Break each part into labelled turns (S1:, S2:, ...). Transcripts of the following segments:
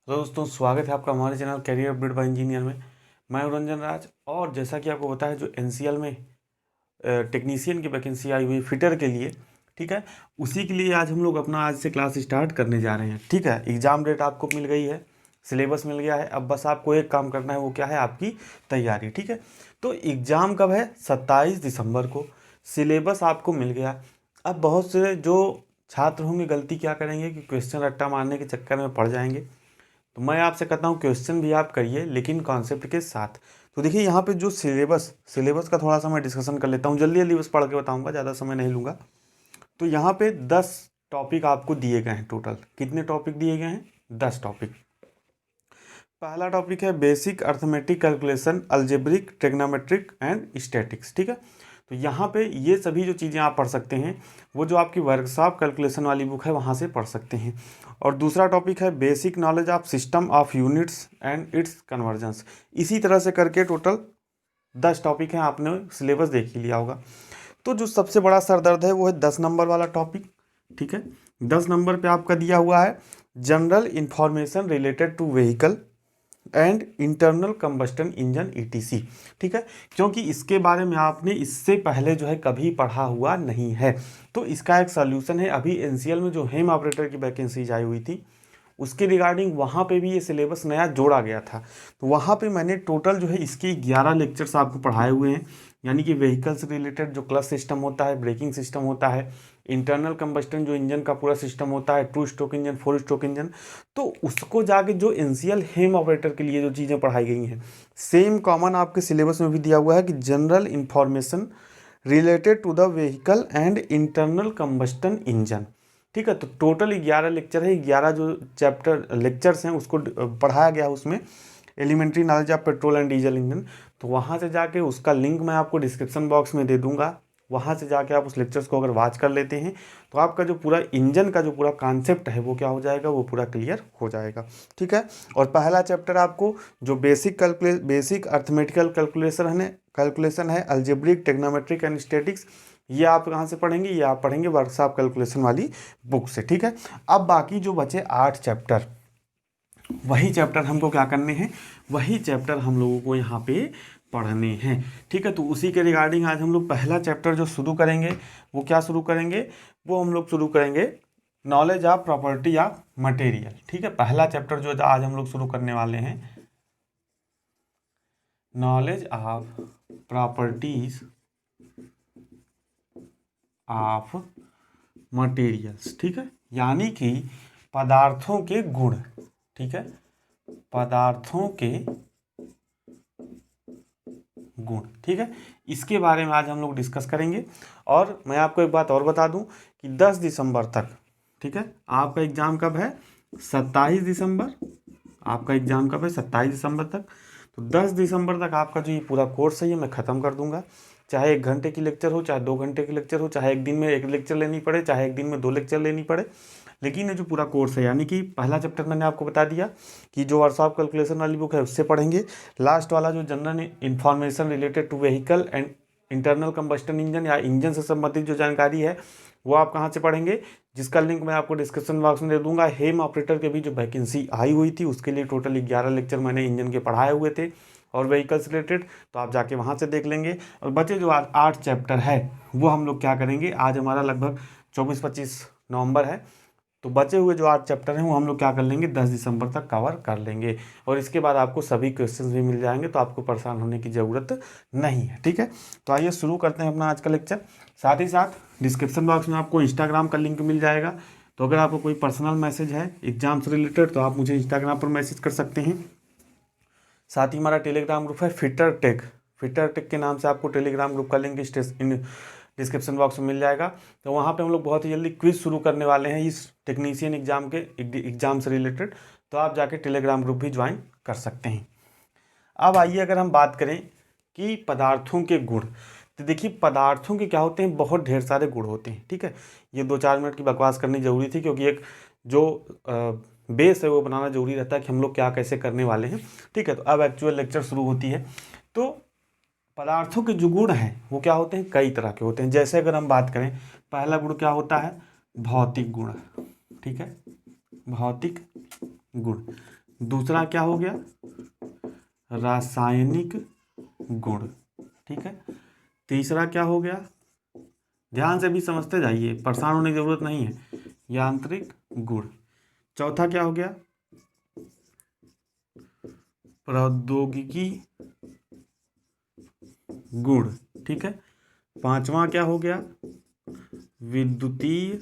S1: तो दोस्तों स्वागत है आपका हमारे channel career update by engineer में। मैं हूं रंजन राज। और जैसा कि आपको पता है जो एनसीएल में टेक्नीशियन की वैकेंसी आई हुई फिटर के लिए, ठीक है, उसी के लिए आज हम लोग अपना आज से क्लास स्टार्ट करने जा रहे हैं। ठीक है, एग्ज़ाम डेट आपको मिल गई है, सिलेबस मिल गया है। अब बस आपको एक काम करना है, वो क्या है, आपकी तैयारी। ठीक है, तो एग्ज़ाम कब है? 27 दिसंबर को। सिलेबस आपको मिल गया। अब बहुत से जो छात्र होंगे गलती क्या करेंगे कि क्वेश्चन रट्टा मारने के चक्कर में पड़ जाएंगे। तो मैं आपसे कहता हूँ क्वेश्चन भी आप करिए, लेकिन कॉन्सेप्ट के साथ। तो देखिए यहाँ पे जो सिलेबस का थोड़ा सा मैं डिस्कशन कर लेता हूँ, जल्दी जल्दी बस पढ़ के बताऊँगा, ज़्यादा समय नहीं लूँगा। तो यहाँ पे 10 टॉपिक आपको दिए गए हैं। टोटल कितने टॉपिक दिए गए हैं? 10 टॉपिक। पहला टॉपिक है basic arithmetic calculation, algebraic, trigonometric and statics. ठीक है, तो यहाँ पे ये सभी जो चीज़ें आप पढ़ सकते हैं वो जो आपकी वर्कशॉप कैलकुलेशन वाली बुक है वहाँ से पढ़ सकते हैं। और दूसरा टॉपिक है basic knowledge of system of units and it's convergence. इसी तरह से करके टोटल 10 टॉपिक हैं, आपने सिलेबस देख ही लिया होगा। तो जो सबसे बड़ा सरदर्द है वो है 10 नंबर वाला टॉपिक। ठीक है, 10 नंबर पे आपका दिया हुआ है general information related to vehicle and internal combustion engine ETC. ठीक है, क्योंकि इसके बारे में आपने इससे पहले जो है कभी पढ़ा हुआ नहीं है। तो इसका एक सॉल्यूशन है, अभी एनसीएल में जो हेम ऑपरेटर की वैकेंसीज आई हुई थी उसके रिगार्डिंग वहाँ पे भी ये सिलेबस नया जोड़ा गया था। तो वहाँ पे मैंने टोटल जो है इसके 11 लेक्चर्स आपको पढ़ाए हुए हैं। यानी कि व्हीकल से रिलेटेड जो क्लच सिस्टम होता है, ब्रेकिंग सिस्टम होता है, इंटरनल कंबस्टन जो इंजन का पूरा सिस्टम होता है, 2 स्ट्रोक इंजन, 4 स्ट्रोक इंजन, तो उसको जाके जो एनसीएल हेम ऑपरेटर के लिए जो चीज़ें पढ़ाई गई हैं सेम कॉमन आपके सिलेबस में भी दिया हुआ है कि general information related to the vehicle and internal combustion engine. ठीक है, तो टोटल 11 लेक्चर है। 11 जो चैप्टर लेक्चर्स हैं उसको पढ़ाया गया है उसमें, elementary knowledge of petrol and diesel engine. तो वहाँ से जाके उसका लिंक मैं आपको डिस्क्रिप्शन बॉक्स में दे दूंगा। वहाँ से जाके आप उस लेक्चर्स को अगर वॉच कर लेते हैं तो आपका जो पूरा इंजन का जो पूरा कॉन्सेप्ट है वो क्या हो जाएगा, वो पूरा क्लियर हो जाएगा। ठीक है, और पहला चैप्टर आपको जो बेसिक अर्थमेटिकल कैलकुलेशन है, अलजेब्रिक, ट्रिग्नोमेट्रिक एंड स्टैटिक्स, ये आप कहाँ से पढ़ेंगे? ये आप पढ़ेंगे वर्कशॉप कैलकुलेशन वाली बुक से। ठीक है, अब बाकी जो बचे 8 चैप्टर, वही चैप्टर हमको क्या करने हैं? वही चैप्टर हम लोगों को यहाँ पे पढ़ने हैं। ठीक है, तो उसी के रिगार्डिंग आज हम लोग पहला चैप्टर जो शुरू करेंगे वो क्या शुरू करेंगे? वो हम लोग शुरू करेंगे knowledge of property of material. ठीक है, पहला चैप्टर जो आज हम लोग शुरू करने वाले हैं, knowledge of properties of materials. ठीक है, यानी कि पदार्थों के गुण। ठीक है, पदार्थों के गुण। ठीक है, इसके बारे में आज हम लोग डिस्कस करेंगे। और मैं आपको एक बात और बता दूं कि 10 दिसंबर तक, ठीक है, आपका एग्जाम कब है? 27 दिसंबर। आपका एग्जाम कब है? 27 दिसंबर तक। तो 10 दिसंबर तक आपका जो ये पूरा कोर्स है ये मैं ख़त्म कर दूंगा। चाहे 1 घंटे की लेक्चर हो, चाहे 2 घंटे की लेक्चर हो, चाहे एक दिन में 1 लेक्चर लेनी पड़े, चाहे एक दिन में 2 लेक्चर लेनी पड़े, लेकिन ये जो पूरा कोर्स है, यानी कि पहला चैप्टर मैंने आपको बता दिया कि जो वर्कशॉप कैलकुलेशन वाली बुक है उससे पढ़ेंगे। लास्ट वाला जो general information related to vehicle and internal combustion engine या इंजन से संबंधित जो जानकारी है वो आप कहाँ से पढ़ेंगे? जिसका लिंक मैं आपको डिस्क्रिप्शन बॉक्स में दे दूंगा। हेम ऑपरेटर के भी जो वैकेंसी आई हुई थी उसके लिए टोटल 11 लेक्चर मैंने इंजन के पढ़ाए हुए थे और व्हीकल्स रिलेटेड, तो आप जाके वहाँ से देख लेंगे। और बचे जो 8 चैप्टर है वो हम लोग क्या करेंगे, आज हमारा लगभग 24-25 नवंबर है, तो बचे हुए जो 8 चैप्टर हैं वो हम लोग क्या कर लेंगे, 10 दिसंबर तक कवर कर लेंगे। और इसके बाद आपको सभी क्वेश्चंस भी मिल जाएंगे, तो आपको परेशान होने की ज़रूरत नहीं है। ठीक है, तो आइए शुरू करते हैं अपना आज का लेक्चर। साथ ही साथ डिस्क्रिप्शन बॉक्स में आपको इंस्टाग्राम का लिंक मिल जाएगा। तो अगर आपको कोई पर्सनल मैसेज है एग्जाम से रिलेटेड तो आप मुझे इंस्टाग्राम पर मैसेज कर सकते हैं। साथ ही हमारा टेलीग्राम ग्रुप है फिटर टेक के नाम से, आपको टेलीग्राम ग्रुप का लिंक डिस्क्रिप्शन बॉक्स में मिल जाएगा। तो वहाँ पे हम लोग बहुत ही जल्दी क्विज शुरू करने वाले हैं इस टेक्नीशियन एग्जाम से रिलेटेड, तो आप जाके टेलीग्राम ग्रुप भी ज्वाइन कर सकते हैं। अब आइए अगर हम बात करें कि पदार्थों के गुण, तो देखिए पदार्थों के क्या होते हैं, बहुत ढेर सारे गुण होते हैं। ठीक है, ये 2-4 मिनट की बकवास करनी जरूरी थी, क्योंकि एक जो बेस है वो बनाना जरूरी रहता है कि हम लोग क्या कैसे करने वाले हैं। ठीक है, तो अब एक्चुअल लेक्चर शुरू होती है। तो पदार्थों के जो गुण हैं वो क्या होते हैं, कई तरह के होते हैं। जैसे अगर हम बात करें, पहला गुण क्या होता है, भौतिक गुण। ठीक है, भौतिक गुण। दूसरा क्या हो गया, रासायनिक गुण, ठीक है। तीसरा क्या हो गया, ध्यान से भी समझते जाइए, परेशान होने की जरूरत नहीं है, यांत्रिक गुण। चौथा क्या हो गया, प्रौद्योगिकी गुण, ठीक है। पांचवा क्या हो गया, विद्युतीय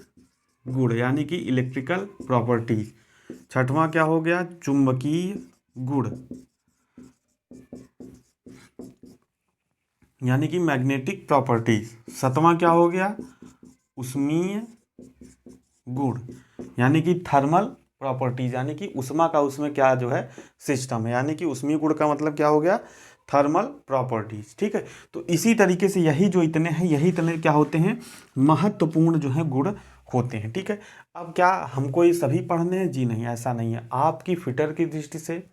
S1: गुण यानी कि इलेक्ट्रिकल प्रॉपर्टीज। छठवां क्या हो गया, चुंबकीय गुण यानी कि मैग्नेटिक प्रॉपर्टीज। सातवां क्या हो गया, उष्मीय गुण यानी कि थर्मल प्रॉपर्टीज, यानी कि उष्मा का उसमें क्या जो है सिस्टम है, यानी कि उष्मीय गुण का मतलब क्या हो गया, थर्मल प्रॉपर्टीज, ठीक है। तो इसी तरीके से यही जो इतने हैं, यही इतने क्या होते हैं, महत्वपूर्ण जो है गुण होते हैं, ठीक है। अब क्या हमको ये सभी पढ़ने हैं, जी नहीं, ऐसा नहीं है। आपकी फिटर की दृष्टि से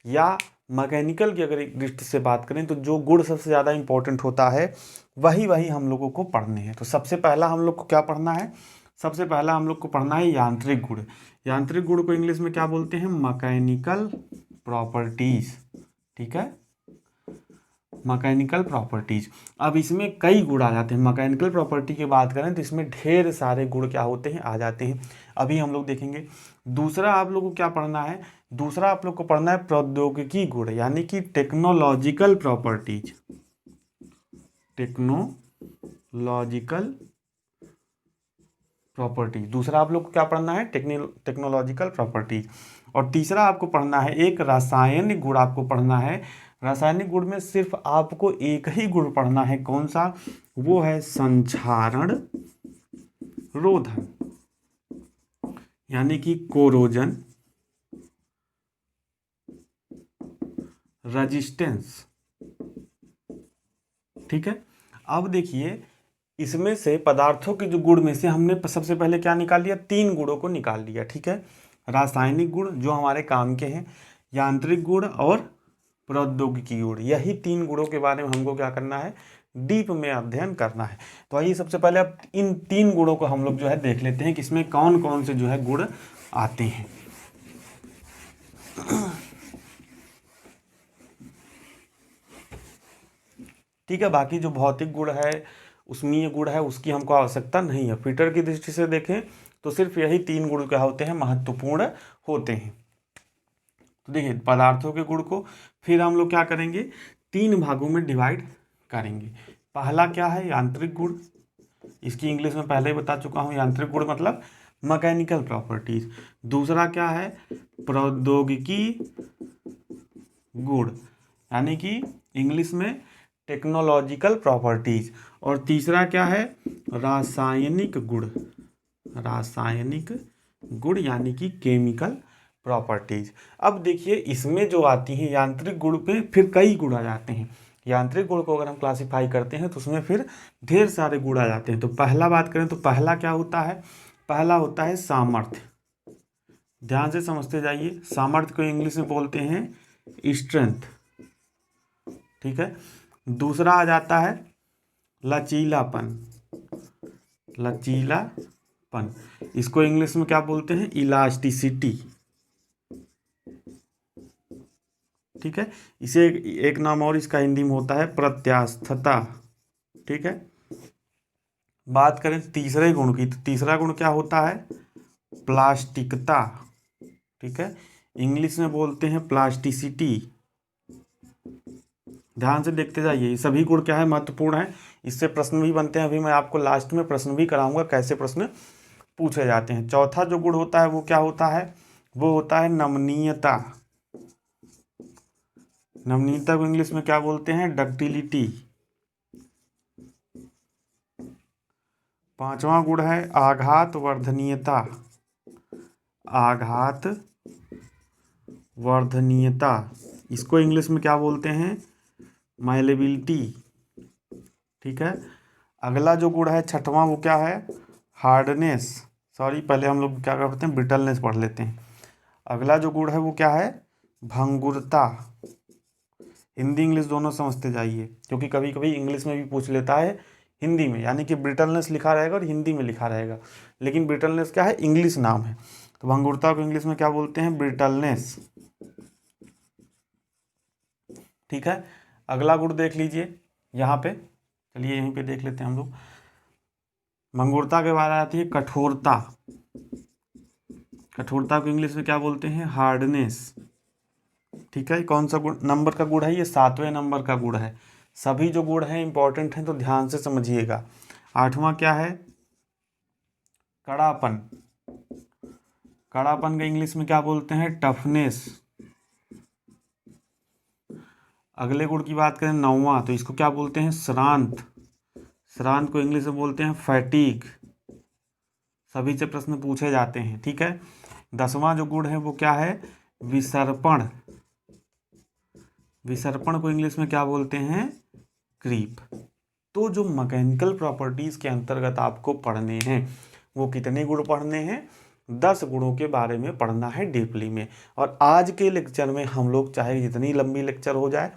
S1: या मैकेनिकल की अगर एक दृष्टि से बात करें तो जो गुण सबसे ज़्यादा इंपॉर्टेंट होता है वही वही हम लोगों को पढ़ने हैं। तो सबसे पहला हम लोग को क्या पढ़ना है, सबसे पहला हम लोग को पढ़ना है यांत्रिक गुण। यांत्रिक गुण को इंग्लिश में क्या बोलते हैं, मैकेनिकल प्रॉपर्टीज, ठीक है, मैकेनिकल प्रॉपर्टीज। अब इसमें कई गुण आ जाते हैं, मैकेनिकल प्रॉपर्टी की बात करें तो इसमें ढेर सारे गुण क्या होते हैं, आ जाते हैं, अभी हम लोग देखेंगे। दूसरा आप लोग को क्या पढ़ना है, दूसरा आप लोग को पढ़ना है प्रौद्योगिकी गुण यानी कि टेक्नोलॉजिकल प्रॉपर्टीज, टेक्नोलॉजिकल प्रॉपर्टीज। दूसरा आप लोग को क्या पढ़ना है, टेक्नोलॉजिकल प्रॉपर्टीज। और तीसरा आपको पढ़ना है एक रासायनिक गुण आपको पढ़ना है। रासायनिक गुण में सिर्फ आपको एक ही गुण पढ़ना है, कौन सा, वो है संक्षारण रोधन यानी कि कोरोजन रेजिस्टेंस, ठीक है। अब देखिए इसमें से पदार्थों के जो गुण में से हमने सबसे पहले क्या निकाल लिया, तीन गुणों को निकाल लिया, ठीक है। रासायनिक गुण जो हमारे काम के हैं, यांत्रिक गुण और प्रौद्योगिकी गुण, यही तीन गुणों के बारे में हमको क्या करना है, डीप में अध्ययन करना है। तो आइए सबसे पहले अब इन तीन गुणों को हम लोग जो है देख लेते हैं कि इसमें कौन कौन से जो है गुण आते हैं। ठीक है, बाकी जो भौतिक गुण है, उष्मीय गुण है, उसकी हमको आवश्यकता नहीं है। फिटर की दृष्टि से देखें तो सिर्फ यही तीन गुण क्या होते हैं, महत्वपूर्ण होते हैं। तो देखिए पदार्थों के गुण को फिर हम लोग क्या करेंगे, तीन भागों में डिवाइड करेंगे। पहला क्या है, यांत्रिक गुण, इसकी इंग्लिश में पहले ही बता चुका हूँ, यांत्रिक गुण मतलब मैकेनिकल प्रॉपर्टीज। दूसरा क्या है, प्रौद्योगिकी गुण यानी कि इंग्लिश में टेक्नोलॉजिकल प्रॉपर्टीज। और तीसरा क्या है, रासायनिक गुण, रासायनिक गुण यानी कि केमिकल प्रॉपर्टीज। अब देखिए इसमें जो आती हैं यांत्रिक गुण पे फिर कई गुण आ जाते हैं। यांत्रिक गुण को अगर हम क्लासिफाई करते हैं तो उसमें फिर ढेर सारे गुण आ जाते हैं। तो पहला बात करें तो पहला क्या होता है, पहला होता है सामर्थ्य। ध्यान से समझते जाइए, सामर्थ्य को इंग्लिश में बोलते हैं स्ट्रेंथ, ठीक है। दूसरा आ जाता है लचीलापन, लचीलापन, इसको इंग्लिश में क्या बोलते हैं, इलास्टिसिटी, ठीक है। इसे एक नाम और इसका हिंदी में होता है प्रत्यास्थता, ठीक है। बात करें तीसरे गुण की तो तीसरा गुण क्या होता है, प्लास्टिकता, ठीक है, इंग्लिश में बोलते हैं प्लास्टिसिटी। ध्यान से देखते जाइए, ये सभी गुण क्या है, महत्वपूर्ण है, इससे प्रश्न भी बनते हैं। अभी मैं आपको लास्ट में प्रश्न भी कराऊंगा कैसे प्रश्न पूछे जाते हैं। चौथा जो गुण होता है वो क्या होता है, वो होता है नमनीयता। नमनीयता को इंग्लिश में क्या बोलते हैं, डक्टिलिटी। पांचवा गुण है आघात वर्धनीयता, आघात वर्धनीयता, इसको इंग्लिश में क्या बोलते हैं, माइलेबिलिटी, ठीक है। अगला जो गुण है छठवां वो क्या है, हार्डनेस, सॉरी पहले हम लोग क्या करते हैं, ब्रिटलनेस पढ़ लेते हैं। अगला जो गुण है वो क्या है, भंगुरता। हिंदी इंग्लिश दोनों समझते जाइए क्योंकि कभी कभी इंग्लिश में भी पूछ लेता है हिंदी में, यानी कि ब्रिटलनेस लिखा रहेगा और हिंदी में लिखा रहेगा, लेकिन ब्रिटलनेस क्या है, इंग्लिश नाम है। तो भंगुरता को इंग्लिश में क्या बोलते हैं, ब्रिटलनेस, ठीक है। अगला गुण देख लीजिए यहाँ पे, चलिए यहीं पे देख लेते हैं हम लोग। मंगुरता के बाद आती है कठोरता। कठोरता को इंग्लिश में क्या बोलते हैं? हार्डनेस। ठीक है, कौन सा गुण नंबर का गुण है? ये 7वें नंबर का गुण है। सभी जो गुण हैं इंपॉर्टेंट हैं, तो ध्यान से समझिएगा। 8वां क्या है? कड़ापन। कड़ापन का इंग्लिश में क्या बोलते हैं? टफनेस। अगले गुण की बात करें 9वां, तो इसको क्या बोलते हैं? श्रांत। श्रांत को इंग्लिश में बोलते हैं फैटीग। सभी से प्रश्न पूछे जाते हैं। ठीक है। 10वां जो गुण है वो क्या है? विसर्पण। विसर्पण को इंग्लिश में क्या बोलते हैं? क्रीप। तो जो मैकेनिकल प्रॉपर्टीज के अंतर्गत आपको पढ़ने हैं वो कितने गुण पढ़ने हैं? 10 गुणों के बारे में पढ़ना है डीपली में। और आज के लेक्चर में हम लोग चाहे जितनी लंबी लेक्चर हो जाए,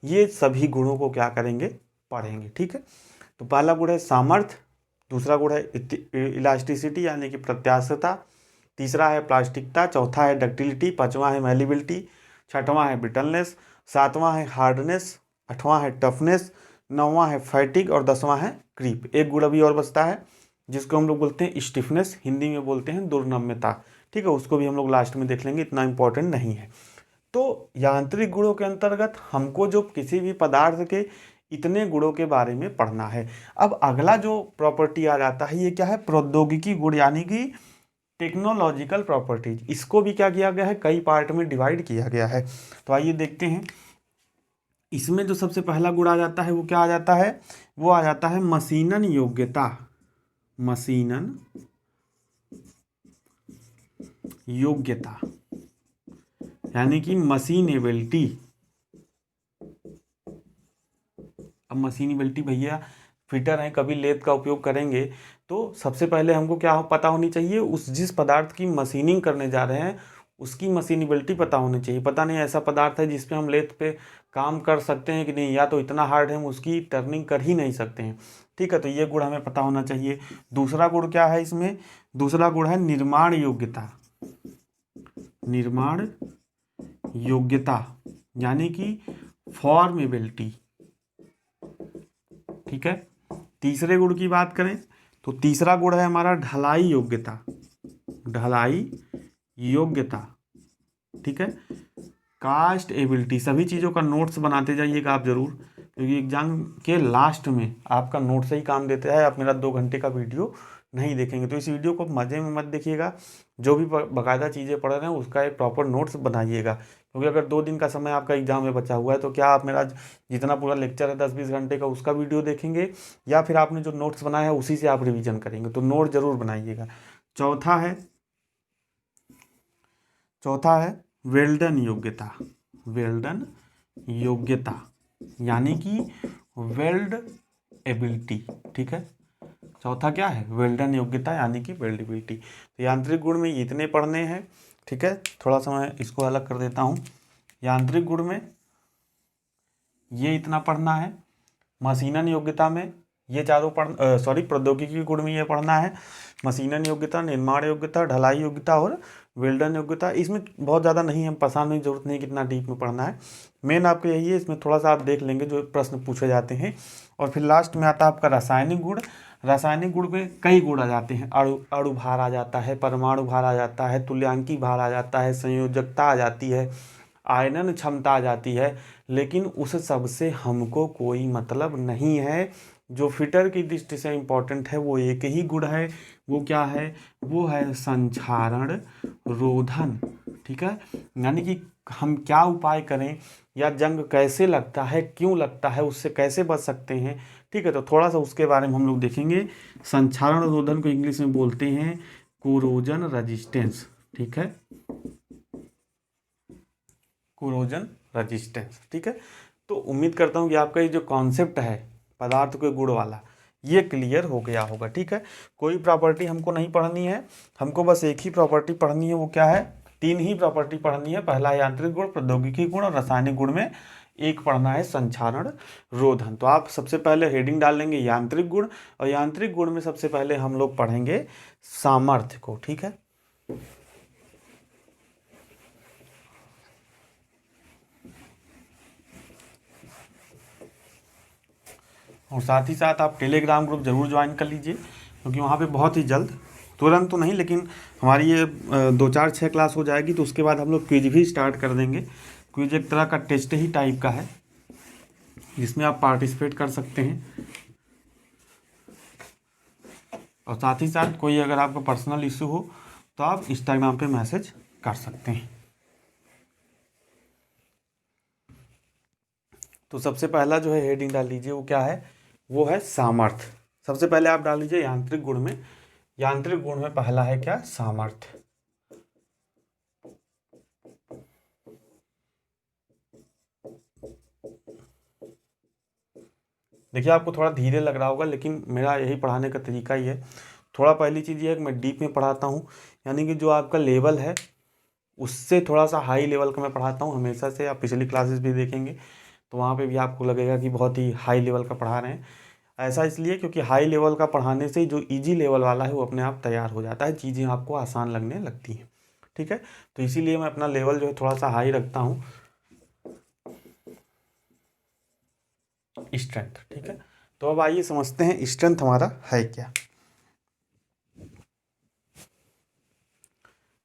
S1: ये सभी गुणों को क्या करेंगे? पढ़ेंगे। ठीक है। तो पहला गुण है सामर्थ्य, दूसरा गुण है इलास्टिसिटी यानी कि प्रत्यास्थता, तीसरा है प्लास्टिकता, चौथा है डक्टिलिटी, पांचवा है मैलिबिलिटी, छठवां है ब्रिटलनेस, सातवां है हार्डनेस, आठवां है टफनेस, 9वां है फैटिग और 10वां है क्रीप। एक गुण अभी और बचता है जिसको हम लोग बोलते हैं स्टिफनेस, हिंदी में बोलते हैं दुर्नम्यता। ठीक है, उसको भी हम लोग लास्ट में देख लेंगे, इतना इंपॉर्टेंट नहीं है। तो यांत्रिक गुणों के अंतर्गत हमको जो किसी भी पदार्थ के इतने गुणों के बारे में पढ़ना है। अब अगला जो प्रॉपर्टी आ जाता है ये क्या है? प्रौद्योगिकी गुण यानी कि टेक्नोलॉजिकल प्रॉपर्टीज। इसको भी क्या किया गया है? कई पार्ट में डिवाइड किया गया है। तो आइए देखते हैं। इसमें जो सबसे पहला गुण आ जाता है वो क्या आ जाता है? वो आ जाता है मशीनन योग्यता। मशीनन योग्यता यानी कि मशीनेबिलिटी। अब मशीनेबिलिटी भैया फिटर हैं, कभी लेथ का उपयोग करेंगे तो सबसे पहले हमको क्या पता होनी चाहिए? उस जिस पदार्थ की मशीनिंग करने जा रहे हैं उसकी मशीनेबिलिटी पता होनी चाहिए। पता नहीं ऐसा पदार्थ है जिस पे हम लेथ पे काम कर सकते हैं कि नहीं, या तो इतना हार्ड है हम उसकी टर्निंग कर ही नहीं सकते हैं। ठीक है, तो ये गुण हमें पता होना चाहिए। दूसरा गुण क्या है इसमें? दूसरा गुण है निर्माण योग्यता। निर्माण योग्यता यानी कि फॉर्मेबिलिटी। ठीक है। तीसरे गुण की बात करें तो तीसरा गुण है हमारा ढलाई योग्यता। ढलाई योग्यता। ठीक है। Castability. सभी चीज़ों का नोट्स बनाते जाइएगा आप जरूर, क्योंकि एग्जाम के लास्ट में आपका नोट से ही काम देता है। आप मेरा 2 घंटे का वीडियो नहीं देखेंगे तो इस वीडियो को मज़े में मत देखिएगा। जो भी बाकायदा चीज़ें पढ़ रहे हैं उसका एक प्रॉपर नोट्स बनाइएगा, क्योंकि अगर 2 दिन का समय आपका एग्जाम में बचा हुआ है तो क्या आप मेरा जितना पूरा लेक्चर है 10-20 घंटे का उसका वीडियो देखेंगे, या फिर आपने जो नोट्स बनाया है उसी से आप रिविजन करेंगे? तो नोट जरूर बनाइएगा। चौथा है वेल्डन योग्यता। वेल्डन योग्यता यानी कि वेल्ड एबिलिटी। ठीक है। चौथा क्या है? वेल्डन योग्यता यानी कि वेल्डेबिलिटी। तो यांत्रिक गुण में इतने पढ़ने हैं। ठीक है, थोड़ा सा मैं इसको अलग कर देता हूँ। यांत्रिक गुण में ये इतना पढ़ना है। मशीनन योग्यता में ये चारों प्रौद्योगिकी गुण में ये पढ़ना है। मशीनन योग्यता, निर्माण योग्यता, ढलाई योग्यता और वेल्डन योग्यता। इसमें बहुत ज़्यादा नहीं है, परेशान की जरूरत नहीं कितना डीप में पढ़ना है। मेन आपको यही है, इसमें थोड़ा सा आप देख लेंगे जो प्रश्न पूछे जाते हैं। और फिर लास्ट में आता है आपका रासायनिक गुण। रासायनिक गुण में कई गुण आ जाते हैं। अणु भार आ जाता है, परमाणु भार आ जाता है, तुल्यांकी भार आ जाता है, संयोजकता आ जाती है, आयनन क्षमता आ जाती है। लेकिन उस सब से हमको कोई मतलब नहीं है। जो फिटर की दृष्टि से इम्पोर्टेंट है वो एक ही गुण है। वो क्या है? वो है संक्षारण रोधन। ठीक है, यानी कि हम क्या उपाय करें या जंग कैसे लगता है, क्यों लगता है, उससे कैसे बच सकते हैं। ठीक है, तो थोड़ा सा उसके बारे में हम लोग देखेंगे। संक्षारण रोधन को इंग्लिश में बोलते हैं कोरोजन रेजिस्टेंस। ठीक है, कोरोजन रेजिस्टेंस। ठीक है, तो उम्मीद करता हूँ कि आपका ये जो कॉन्सेप्ट है पदार्थ के गुण वाला ये क्लियर हो गया होगा। ठीक है, कोई प्रॉपर्टी हमको नहीं पढ़नी है, हमको बस एक ही प्रॉपर्टी पढ़नी है। वो क्या है? 3 ही प्रॉपर्टी पढ़नी है। पहला है यांत्रिक गुण, प्रौद्योगिकी गुण और रासायनिक गुण में एक पढ़ना है संक्षारण रोधन। तो आप सबसे पहले हेडिंग डाल लेंगे यांत्रिक गुण, और यांत्रिक गुण में सबसे पहले हम लोग पढ़ेंगे सामर्थ्य को। ठीक है, और साथ ही साथ आप टेलीग्राम ग्रुप ज़रूर ज्वाइन कर लीजिए, क्योंकि वहाँ पे बहुत ही जल्द, तुरंत तो नहीं लेकिन हमारी ये 2 4 6 क्लास हो जाएगी तो उसके बाद हम लोग क्विज भी स्टार्ट कर देंगे। क्विज एक तरह का टेस्ट ही टाइप का है जिसमें आप पार्टिसिपेट कर सकते हैं। और साथ ही साथ कोई अगर आपका पर्सनल इशू हो तो आप इंस्टाग्राम पे मैसेज कर सकते हैं। तो सबसे पहला जो है हेडिंग डाल लीजिए, वो क्या है, वो है सामर्थ्य। सबसे पहले आप डाल लीजिए यांत्रिक गुण में, यांत्रिक गुण में पहला है क्या, सामर्थ्य। देखिए आपको थोड़ा धीरे लग रहा होगा लेकिन मेरा यही पढ़ाने का तरीका ही है। थोड़ा पहली चीज़ ये है कि मैं डीप में पढ़ाता हूँ, यानी कि जो आपका लेवल है उससे थोड़ा सा हाई लेवल का मैं पढ़ाता हूँ हमेशा से। आप पिछली क्लासेस भी देखेंगे तो वहाँ पे भी आपको लगेगा कि बहुत ही हाई लेवल का पढ़ा रहे हैं। ऐसा इसलिए क्योंकि हाई लेवल का पढ़ाने से जो इजी लेवल वाला है वो अपने आप तैयार हो जाता है, चीज़ें आपको आसान लगने लगती हैं। ठीक है, तो इसीलिए मैं अपना लेवल जो है थोड़ा सा हाई रखता हूँ। स्ट्रेंथ, ठीक है। तो अब आइए समझते हैं स्ट्रेंथ हमारा है क्या।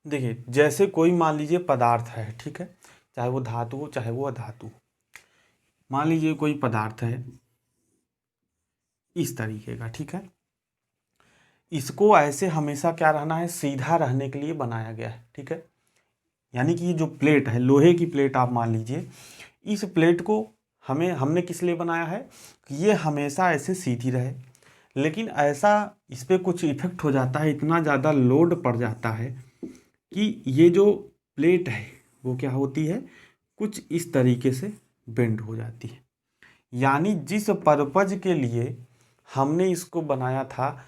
S1: देखिए जैसे कोई मान लीजिए पदार्थ है, ठीक है, चाहे वो धातु हो चाहे वो अधातु। मान लीजिए कोई पदार्थ है इस तरीके का, ठीक है, इसको ऐसे हमेशा क्या रहना है, सीधा रहने के लिए बनाया गया है। ठीक है, यानी कि ये जो प्लेट है, लोहे की प्लेट आप मान लीजिए, इस प्लेट को हमने किस लिए बनाया है कि ये हमेशा ऐसे सीधी रहे। लेकिन ऐसा इस पर कुछ इफेक्ट हो जाता है, इतना ज़्यादा लोड पड़ जाता है कि ये जो प्लेट है वो क्या होती है, कुछ इस तरीके से बेंड हो जाती है। यानी जिस पर्पज के लिए हमने इसको बनाया था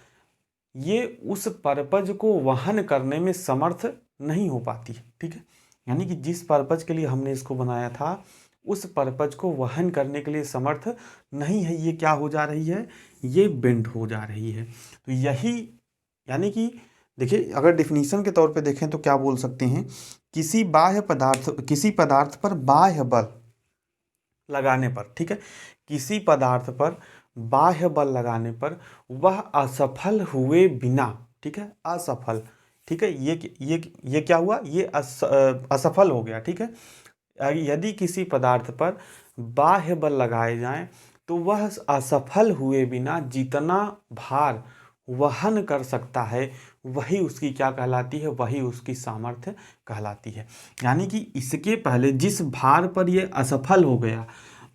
S1: ये उस पर्पज को वहन करने में समर्थ नहीं हो पाती है। ठीक है, यानी कि जिस पर्पज के लिए हमने इसको बनाया था उस पर्पज को वहन करने के लिए समर्थ नहीं है, ये क्या हो जा रही है, ये बेंड हो जा रही है। तो यही, यानी कि देखिए अगर डिफिनीशन के तौर पे देखें तो क्या बोल सकते हैं, किसी पदार्थ पर बाह्य बल लगाने पर, ठीक है, किसी पदार्थ पर बाह्य बल लगाने पर वह असफल हुए बिना, ठीक है, असफल, ठीक है, ये क्या हुआ, ये असफल हो गया। ठीक है, यदि किसी पदार्थ पर बाह्य बल लगाए जाएं तो वह असफल हुए बिना जितना भार वहन कर सकता है वही उसकी क्या कहलाती है, वही उसकी सामर्थ्य कहलाती है। यानी कि इसके पहले जिस भार पर ये असफल हो गया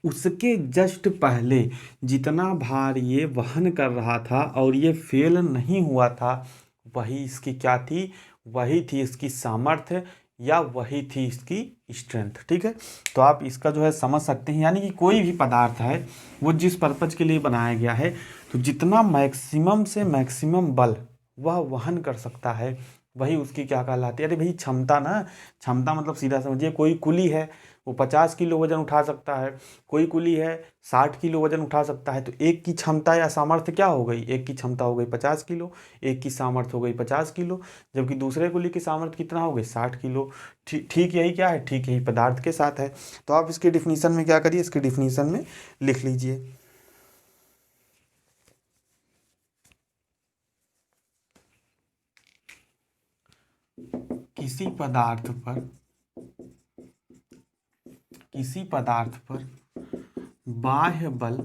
S1: उसके जस्ट पहले जितना भार ये वहन कर रहा था और ये फेल नहीं हुआ था वही इसकी क्या थी, वही थी इसकी सामर्थ्य या वही थी इसकी स्ट्रेंथ। ठीक है, तो आप इसका जो है समझ सकते हैं, यानी कि कोई भी पदार्थ है वो जिस पर्पज के लिए बनाया गया है तो जितना मैक्सिमम से मैक्सिमम बल वह वहन कर सकता है वही उसकी क्या कहलाती है। अरे भाई क्षमता ना, क्षमता मतलब सीधा समझिए कोई कुली है वो 50 किलो वजन उठा सकता है, कोई कुली है 60 किलो वजन उठा सकता है, तो एक की क्षमता या सामर्थ्य क्या हो गई, एक की क्षमता हो गई 50 किलो, एक की सामर्थ्य हो गई 50 किलो, जबकि दूसरे कुली की सामर्थ्य कितना हो गई 60 किलो। ठीक यही क्या है, ठीक यही पदार्थ के साथ है। तो आप इसके डिफिनीशन में क्या करिए, इसके डिफिनीशन में लिख लीजिए, किसी पदार्थ पर बाह्य बल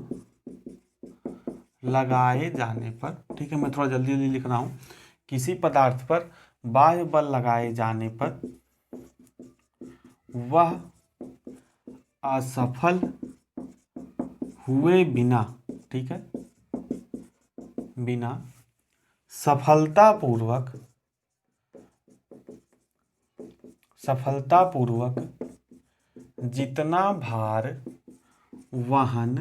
S1: लगाए जाने पर, ठीक है, मैं थोड़ा जल्दी जल्दी लिख रहा हूँ, किसी पदार्थ पर बाह्य बल लगाए जाने पर वह असफल हुए बिना, ठीक है, बिना सफलतापूर्वक जितना भार वहन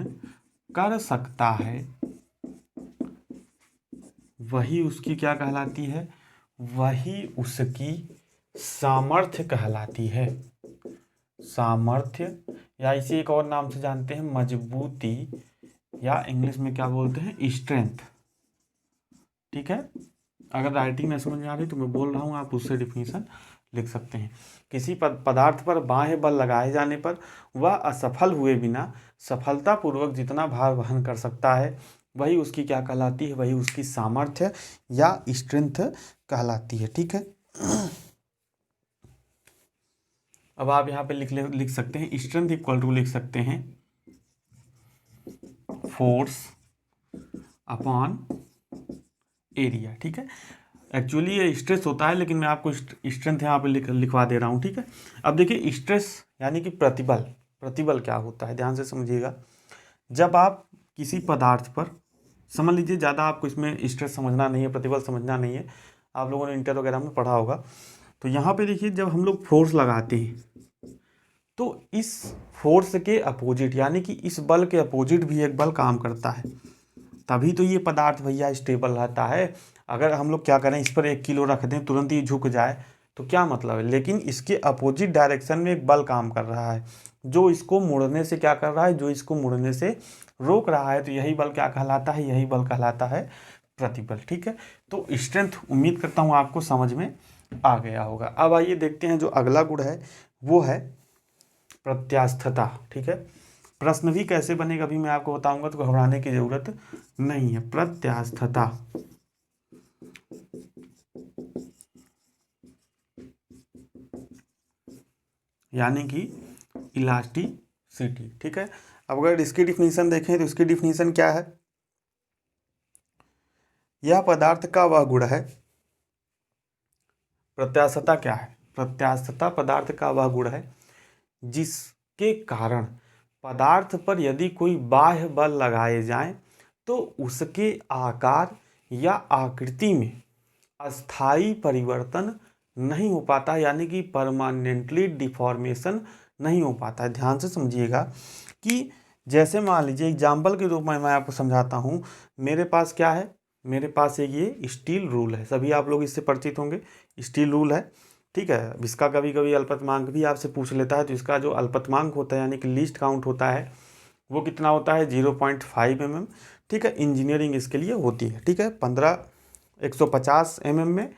S1: कर सकता है वही उसकी क्या कहलाती है, वही उसकी सामर्थ्य कहलाती है। सामर्थ्य या इसे एक और नाम से जानते हैं मजबूती, या इंग्लिश में क्या बोलते हैं, स्ट्रेंथ। ठीक है, अगर राइटिंग में समझ में आ रही तो मैं बोल रहा हूँ, आप उससे डिफिनीशन लिख सकते हैं। किसी पदार्थ पर बाह्य बल लगाए जाने पर वह असफल हुए बिना सफलतापूर्वक जितना भार वहन कर सकता है वही उसकी क्या कहलाती है, वही उसकी सामर्थ्य या स्ट्रेंथ कहलाती है। ठीक है, अब आप यहाँ पे लिख सकते हैं स्ट्रेंथ इक्वल टू लिख सकते हैं फोर्स अपॉन एरिया। ठीक है, एक्चुअली ये स्ट्रेस होता है लेकिन मैं आपको स्ट्रेंथ यहाँ पे लिखवा दे रहा हूँ। ठीक है, अब देखिए स्ट्रेस यानी कि प्रतिबल, प्रतिबल क्या होता है ध्यान से समझिएगा। जब आप किसी पदार्थ पर, समझ लीजिए ज़्यादा आपको इसमें स्ट्रेस समझना नहीं है, प्रतिबल समझना नहीं है, आप लोगों ने इंटर वगैरह में पढ़ा होगा। तो यहाँ पे देखिए जब हम लोग फोर्स लगाते हैं तो इस फोर्स के अपोजिट यानी कि इस बल के अपोजिट भी एक बल काम करता है, तभी तो ये पदार्थ भैया स्टेबल रहता है। अगर हम लोग क्या करें, इस पर 1 किलो रख दें तुरंत ही झुक जाए तो क्या मतलब है, लेकिन इसके अपोजिट डायरेक्शन में एक बल काम कर रहा है जो इसको मुड़ने से क्या कर रहा है, जो इसको मुड़ने से रोक रहा है। तो यही बल क्या कहलाता है, यही बल कहलाता है प्रतिबल। ठीक है, तो स्ट्रेंथ उम्मीद करता हूँ आपको समझ में आ गया होगा। अब आइए देखते हैं जो अगला गुण है वो है प्रत्यास्थता। ठीक है, प्रश्न भी कैसे बनेगा अभी मैं आपको बताऊंगा, तो घबराने की जरूरत नहीं है। प्रत्यास्थता यानी कि इलास्टिसिटी। ठीक है, अब अगर इसकी डिफिनीशन देखें तो इसकी डिफिनीशन क्या है, यह पदार्थ का वह गुण है, प्रत्यास्थता क्या है, प्रत्यास्थता पदार्थ का वह गुण है जिसके कारण पदार्थ पर यदि कोई बाह्य बल लगाए जाएं तो उसके आकार या आकृति में अस्थाई परिवर्तन नहीं हो पाता, यानी कि परमानेंटली डिफॉर्मेशन नहीं हो पाता है। ध्यान से समझिएगा कि जैसे मान लीजिए एग्जाम्पल के रूप में मैं आपको समझाता हूँ। मेरे पास क्या है, मेरे पास एक ये स्टील रूल है, सभी आप लोग इससे परिचित होंगे। स्टील रूल है, ठीक है, इसका कभी कभी अल्पतमांक भी आपसे पूछ लेता है। तो इसका जो अल्पतमांक होता है यानी कि लीस्ट काउंट होता है वो कितना होता है 0.5 mm। ठीक है, इंजीनियरिंग इसके लिए होती है। ठीक है, 150 mm में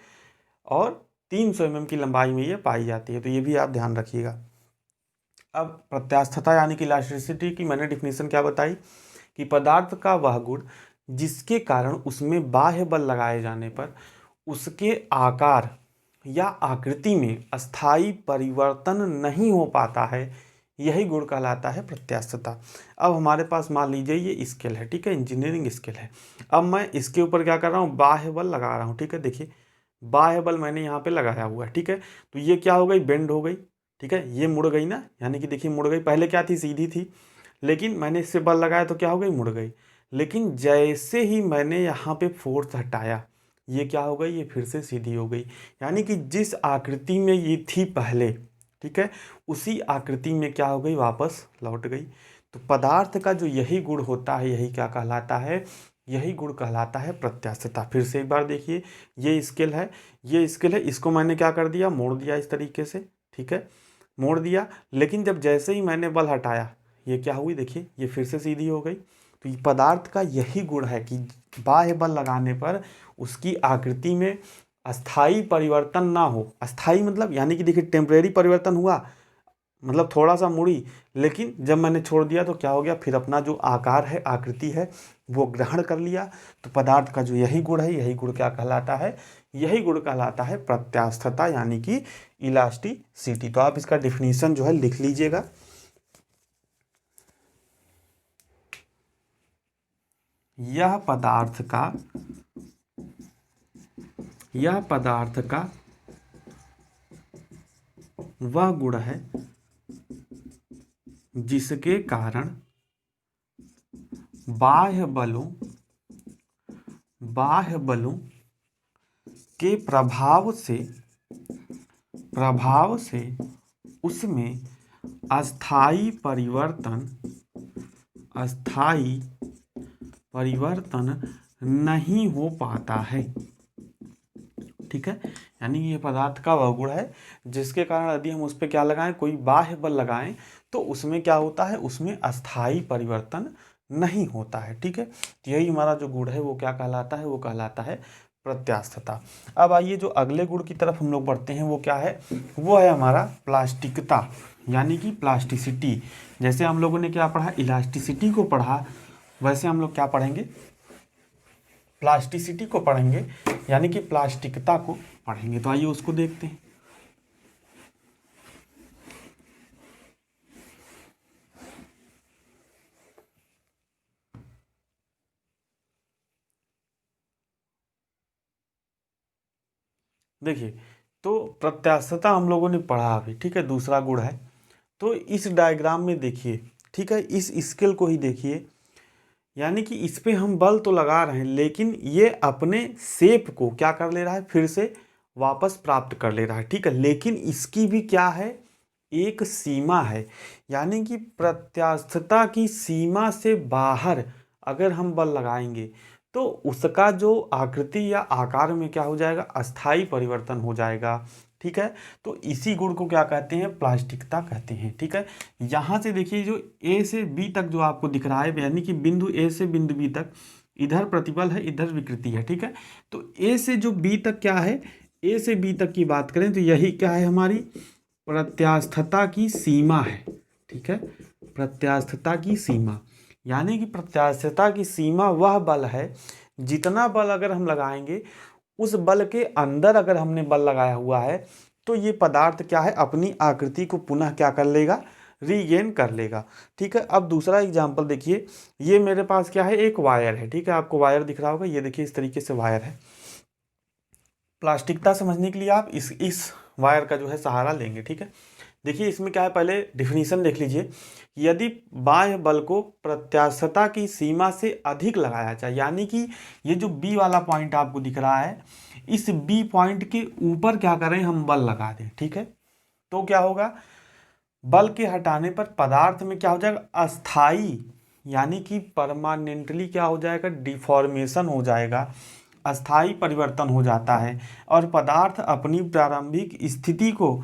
S1: और 300 mm की लंबाई में ये पाई जाती है, तो ये भी आप ध्यान रखिएगा। अब प्रत्यास्थता यानी कि इलास्टिसिटी की मैंने डिफिनीशन क्या बताई कि पदार्थ का वह गुण जिसके कारण उसमें बाह्य बल लगाए जाने पर उसके आकार या आकृति में अस्थाई परिवर्तन नहीं हो पाता है, यही गुण कहलाता है प्रत्यास्थता। अब हमारे पास मान लीजिए ये स्केल है, ठीक है, इंजीनियरिंग स्केल है। अब मैं इसके ऊपर क्या कर रहा हूँ, बाह्य बल लगा रहा हूँ। ठीक है, देखिए बाह्य बल मैंने यहाँ पे लगाया हुआ है। ठीक है, तो ये क्या हो गई, बेंड हो गई। ठीक है, ये मुड़ गई ना, यानी कि देखिए मुड़ गई, पहले क्या थी, सीधी थी, लेकिन मैंने इससे बल लगाया तो क्या हो गई, मुड़ गई। लेकिन जैसे ही मैंने यहाँ पे फोर्स हटाया ये क्या हो गई, ये फिर से सीधी हो गई। यानी कि जिस आकृति में ये थी पहले, ठीक है, उसी आकृति में क्या हो गई, वापस लौट गई। तो पदार्थ का जो यही गुण होता है यही क्या कहलाता है, यही गुण कहलाता है प्रत्यास्थता। फिर से एक बार देखिए, ये स्केल है, ये स्केल है, इसको मैंने क्या कर दिया, मोड़ दिया इस तरीके से। ठीक है, मोड़ दिया, लेकिन जब जैसे ही मैंने बल हटाया ये क्या हुई, देखिए ये फिर से सीधी हो गई। तो ये पदार्थ का यही गुण है कि बाह्य बल लगाने पर उसकी आकृति में अस्थाई परिवर्तन ना हो। अस्थाई मतलब यानी कि देखिए टेम्परेरी परिवर्तन हुआ, मतलब थोड़ा सा मुड़ी, लेकिन जब मैंने छोड़ दिया तो क्या हो गया, फिर अपना जो आकार है, आकृति है, वो ग्रहण कर लिया। तो पदार्थ का जो यही गुण है यही गुण क्या कहलाता है, यही गुण कहलाता है प्रत्यास्थता यानी कि इलास्टिसिटी। तो आप इसका डिफिनीशन जो है लिख लीजिएगा। यह पदार्थ का वह गुण है जिसके कारण बाह्य बलों के प्रभाव से उसमें अस्थाई परिवर्तन नहीं हो पाता है। ठीक है, यानी ये पदार्थ का वह गुण है जिसके कारण यदि हम उस पर क्या लगाएं, कोई बाह्य बल लगाएं तो उसमें क्या होता है, उसमें अस्थाई परिवर्तन नहीं होता है। ठीक है, तो यही हमारा जो गुण है वो क्या कहलाता है, वो कहलाता है प्रत्यास्थता। अब आइए जो अगले गुण की तरफ हम लोग बढ़ते हैं वो क्या है, वो है हमारा प्लास्टिकता यानी कि प्लास्टिसिटी। जैसे हम लोगों ने क्या पढ़ा, इलास्टिसिटी को पढ़ा, वैसे हम लोग क्या पढ़ेंगे, प्लास्टिसिटी को पढ़ेंगे यानी कि प्लास्टिकता को पढ़ेंगे। तो आइए उसको देखते हैं। देखिए, तो प्रत्यास्थता हम लोगों ने पढ़ा अभी, ठीक है, दूसरा गुण है। तो इस डायग्राम में देखिए, ठीक है, इस स्केल को ही देखिए, यानी कि इस पे हम बल तो लगा रहे हैं लेकिन ये अपने शेप को क्या कर ले रहा है, फिर से वापस प्राप्त कर ले रहा है, ठीक है। लेकिन इसकी भी क्या है, एक सीमा है, यानी कि प्रत्यास्थता की सीमा से बाहर अगर हम बल लगाएंगे तो उसका जो आकृति या आकार में क्या हो जाएगा, अस्थाई परिवर्तन हो जाएगा, ठीक है। तो इसी गुण को क्या कहते हैं, प्लास्टिकता कहते हैं, ठीक है। यहाँ से देखिए जो ए से बी तक जो आपको दिख रहा है, यानी कि बिंदु ए से बिंदु बी तक, इधर प्रतिबल है, इधर विकृति है, ठीक है। तो ए से जो बी तक क्या है, ए से बी तक की बात करें तो यही क्या है, हमारी प्रत्यास्थता की सीमा है, ठीक है। प्रत्यास्थता की सीमा यानी कि प्रत्यास्थता की सीमा वह बल है, जितना बल अगर हम लगाएंगे उस बल के अंदर अगर हमने बल लगाया हुआ है तो ये पदार्थ क्या है, अपनी आकृति को पुनः क्या कर लेगा, रीगेन कर लेगा, ठीक है। अब दूसरा एग्जांपल देखिए, ये मेरे पास क्या है, एक वायर है, ठीक है, आपको वायर दिख रहा होगा, ये देखिए इस तरीके से वायर है। प्लास्टिकता समझने के लिए आप इस वायर का जो है सहारा लेंगे, ठीक है। देखिए इसमें क्या है, पहले डिफिनीशन देख लीजिए। यदि बाह्य बल को प्रत्यास्थता की सीमा से अधिक लगाया जाए, यानी कि ये जो बी वाला पॉइंट आपको दिख रहा है, इस बी पॉइंट के ऊपर क्या करें, हम बल लगा दें, ठीक है। तो क्या होगा, बल के हटाने पर पदार्थ में क्या हो जाएगा, अस्थाई यानी कि परमानेंटली क्या हो जाएगा, डिफॉर्मेशन हो जाएगा, अस्थाई परिवर्तन हो जाता है और पदार्थ अपनी प्रारंभिक स्थिति को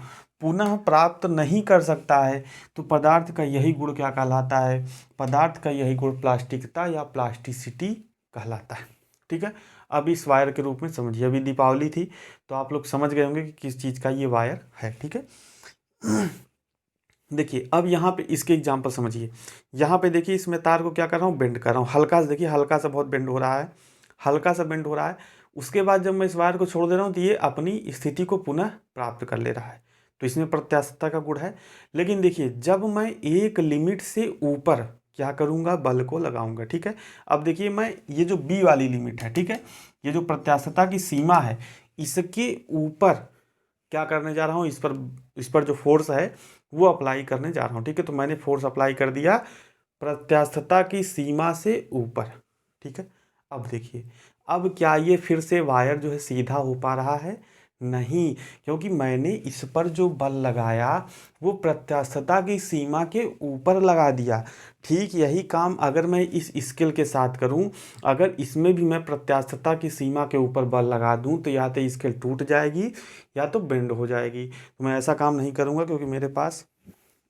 S1: पुनः प्राप्त नहीं कर सकता है। तो पदार्थ का यही गुण क्या कहलाता है, पदार्थ का यही गुण प्लास्टिकता या प्लास्टिसिटी कहलाता है, ठीक है। अब इस वायर के रूप में समझिए, अभी दीपावली थी तो आप लोग समझ गए होंगे कि किस चीज़ का ये वायर है, ठीक है। देखिए अब यहाँ पे इसके एग्जाम्पल समझिए, यहाँ पे देखिए इसमें तार को क्या कर रहा हूँ, बेंड कर रहा हूँ, हल्का सा, देखिए हल्का सा बहुत बेंड हो रहा है, हल्का सा बेंड हो रहा है। उसके बाद जब मैं इस वायर को छोड़ दे रहा हूँ तो ये अपनी स्थिति को पुनः प्राप्त कर ले रहा है, तो इसमें प्रत्यास्थता का गुण है। लेकिन देखिए जब मैं एक लिमिट से ऊपर क्या करूँगा, बल को लगाऊंगा, ठीक है। अब देखिए मैं ये जो बी वाली लिमिट है, ठीक है, ये जो प्रत्यास्थता की सीमा है, इसके ऊपर क्या करने जा रहा हूँ, इस पर जो फोर्स है वो अप्लाई करने जा रहा हूँ, ठीक है। तो मैंने फोर्स अप्लाई कर दिया प्रत्यास्थता की सीमा से ऊपर, ठीक है। अब देखिए, अब क्या ये फिर से वायर जो है सीधा हो पा रहा है, नहीं, क्योंकि मैंने इस पर जो बल लगाया वो प्रत्यास्थता की सीमा के ऊपर लगा दिया। ठीक यही काम अगर मैं इस स्केल के साथ करूं, अगर इसमें भी मैं प्रत्यास्थता की सीमा के ऊपर बल लगा दूं तो या तो स्केल टूट जाएगी या तो बेंड हो जाएगी। तो मैं ऐसा काम नहीं करूंगा क्योंकि मेरे पास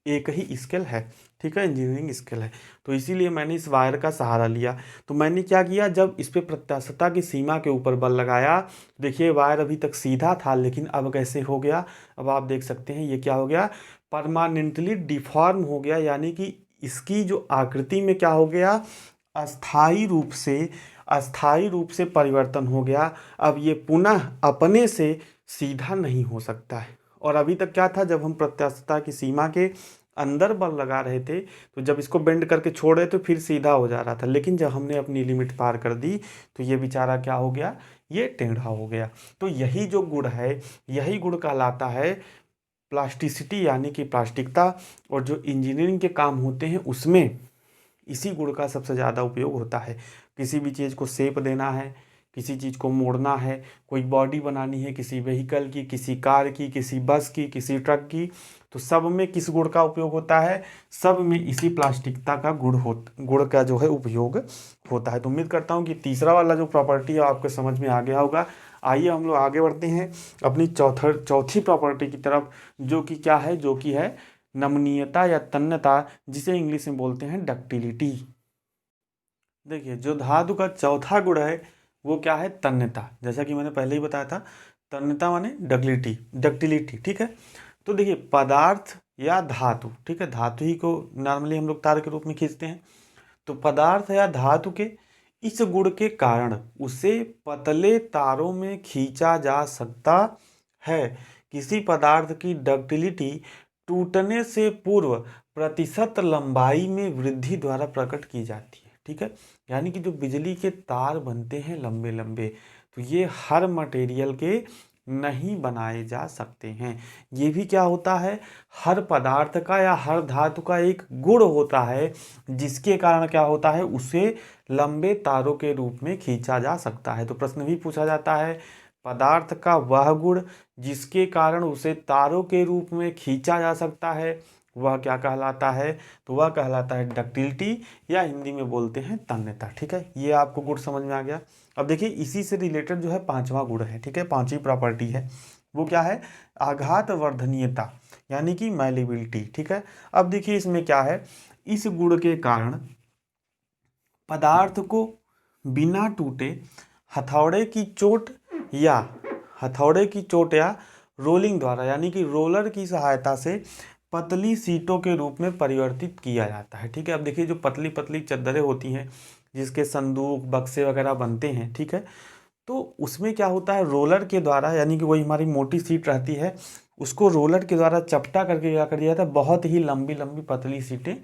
S1: एक ही स्केल है, ठीक है, इंजीनियरिंग स्केल है। तो इसीलिए मैंने इस वायर का सहारा लिया। तो मैंने क्या किया, जब इस पे प्रत्यास्थता की सीमा के ऊपर बल लगाया, देखिए वायर अभी तक सीधा था लेकिन अब कैसे हो गया, अब आप देख सकते हैं ये क्या हो गया, परमानेंटली डिफॉर्म हो गया, यानी कि इसकी जो आकृति में क्या हो गया, अस्थाई रूप से परिवर्तन हो गया। अब ये पुनः अपने से सीधा नहीं हो सकता है। और अभी तक क्या था, जब हम प्रत्यास्थता की सीमा के अंदर बल लगा रहे थे तो जब इसको बेंड करके छोड़ रहे तो फिर सीधा हो जा रहा था, लेकिन जब हमने अपनी लिमिट पार कर दी तो ये बेचारा क्या हो गया, ये टेढ़ा हो गया। तो यही जो गुण है, यही गुण कहलाता है प्लास्टिसिटी यानी कि प्लास्टिकता। और जो इंजीनियरिंग के काम होते हैं उसमें इसी गुण का सबसे ज़्यादा उपयोग होता है। किसी भी चीज़ को शेप देना है, किसी चीज़ को मोड़ना है, कोई बॉडी बनानी है किसी व्हीकल की, किसी कार की, किसी बस की, किसी ट्रक की, तो सब में किस गुण का उपयोग होता है, सब में इसी प्लास्टिकता का गुण का जो है उपयोग होता है। तो उम्मीद करता हूँ कि तीसरा वाला जो प्रॉपर्टी है आपको समझ में आ गया होगा। आइए हम लोग आगे बढ़ते हैं अपनी चौथी प्रॉपर्टी की तरफ, जो कि क्या है, जो कि है नमनीयता या तन्यता, जिसे इंग्लिश में बोलते हैं डक्टिलिटी। देखिए जो धातु का चौथा गुण है वो क्या है, तन्यता। जैसा कि मैंने पहले ही बताया था, तन्यता माने डक्टिलिटी, डक्टिलिटी, ठीक है। तो देखिए पदार्थ या धातु, ठीक है, धातु ही को नॉर्मली हम लोग तार के रूप में खींचते हैं। तो पदार्थ या धातु के इस गुण के कारण उसे पतले तारों में खींचा जा सकता है। किसी पदार्थ की डक्टिलिटी टूटने से पूर्व प्रतिशत लंबाई में वृद्धि द्वारा प्रकट की जाती है, ठीक है। यानी कि जो बिजली के तार बनते हैं लंबे लंबे, तो ये हर मटेरियल के नहीं बनाए जा सकते हैं। ये भी क्या होता है, हर पदार्थ का या हर धातु का एक गुण होता है जिसके कारण क्या होता है, उसे लंबे तारों के रूप में खींचा जा सकता है। तो प्रश्न भी पूछा जाता है, पदार्थ का वह गुण जिसके कारण उसे तारों के रूप में खींचा जा सकता है वह क्या कहलाता है, तो वह कहलाता है डक्टिलिटी, या हिंदी में बोलते हैं तन्यता, ठीक है। ये आपको गुण समझ में आ गया। अब देखिए इसी से रिलेटेड जो है पांचवा गुण है, ठीक है, पांचवी प्रॉपर्टी है, वो क्या है, आघात वर्धनीयता यानी कि मैलेबिलिटी, ठीक है। अब देखिए इसमें क्या है, इस गुण के कारण पदार्थ को बिना टूटे हथौड़े की चोट या हथौड़े की चोट या रोलिंग द्वारा यानी कि रोलर की सहायता से पतली सीटों के रूप में परिवर्तित किया जाता है, ठीक है। अब देखिए जो पतली पतली चद्दरें होती हैं जिसके संदूक बक्से वगैरह बनते हैं, ठीक है, तो उसमें क्या होता है, रोलर के द्वारा यानी कि वही हमारी मोटी सीट रहती है, उसको रोलर के द्वारा चपटा करके क्या कर दिया जाता है, बहुत ही लंबी लंबी पतली सीटें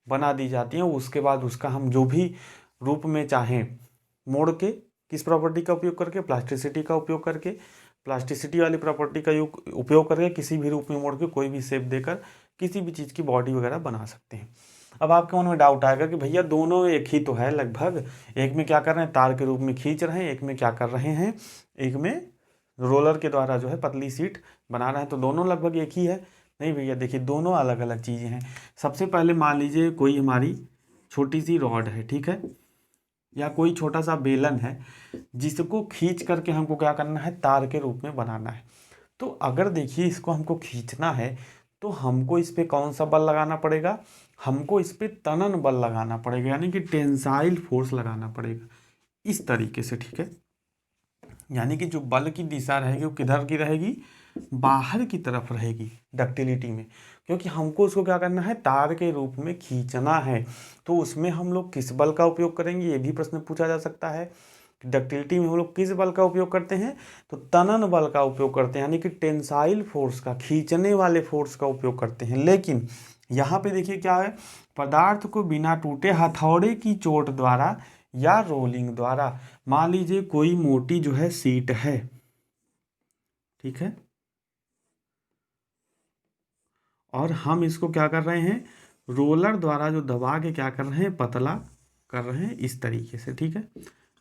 S1: बना दी जाती हैं। उसके बाद उसका हम जो भी रूप में चाहें मोड़ के, किस प्रॉपर्टी का उपयोग करके, प्लास्टिसिटी का उपयोग करके, प्लास्टिसिटी वाली प्रॉपर्टी का उपयोग करके किसी भी रूप में मोड़ के कोई भी शेप देकर किसी भी चीज़ की बॉडी वगैरह बना सकते हैं। अब आपके मन में डाउट आएगा कि भैया दोनों एक ही तो है लगभग, एक में क्या कर रहे हैं, तार के रूप में खींच रहे हैं, एक में क्या कर रहे हैं, एक में रोलर के द्वारा जो है पतली सीट बना रहे हैं, तो दोनों लगभग एक ही है। नहीं भैया, देखिए दोनों अलग अलग चीज़ें हैं। सबसे पहले मान लीजिए कोई हमारी छोटी सी रॉड है, ठीक है, या कोई छोटा सा बेलन है जिसको खींच करके हमको क्या करना है, तार के रूप में बनाना है। तो अगर देखिए इसको हमको खींचना है तो हमको इस पे कौन सा बल लगाना पड़ेगा, हमको इस पे तनन बल लगाना पड़ेगा, यानी कि टेंसाइल फोर्स लगाना पड़ेगा इस तरीके से, ठीक है। यानी कि जो बल की दिशा रहेगी वो किधर की रहेगी, बाहर की तरफ रहेगी डक्टिलिटी में, क्योंकि हमको उसको क्या करना है, तार के रूप में खींचना है। तो उसमें हम लोग किस बल का उपयोग करेंगे, ये भी प्रश्न पूछा जा सकता है। डक्टिलिटी में हम लोग किस बल का उपयोग करते हैं, तो तनन बल का उपयोग करते हैं, यानी कि टेंसाइल फोर्स का, खींचने वाले फोर्स का उपयोग करते हैं। लेकिन यहाँ पे देखिए क्या है, पदार्थ को बिना टूटे हथौड़े की चोट द्वारा या रोलिंग द्वारा, मान लीजिए कोई मोटी जो है सीट है, ठीक है, और हम इसको क्या कर रहे हैं, रोलर द्वारा जो दबा के क्या कर रहे हैं, पतला कर रहे हैं इस तरीके से, ठीक है।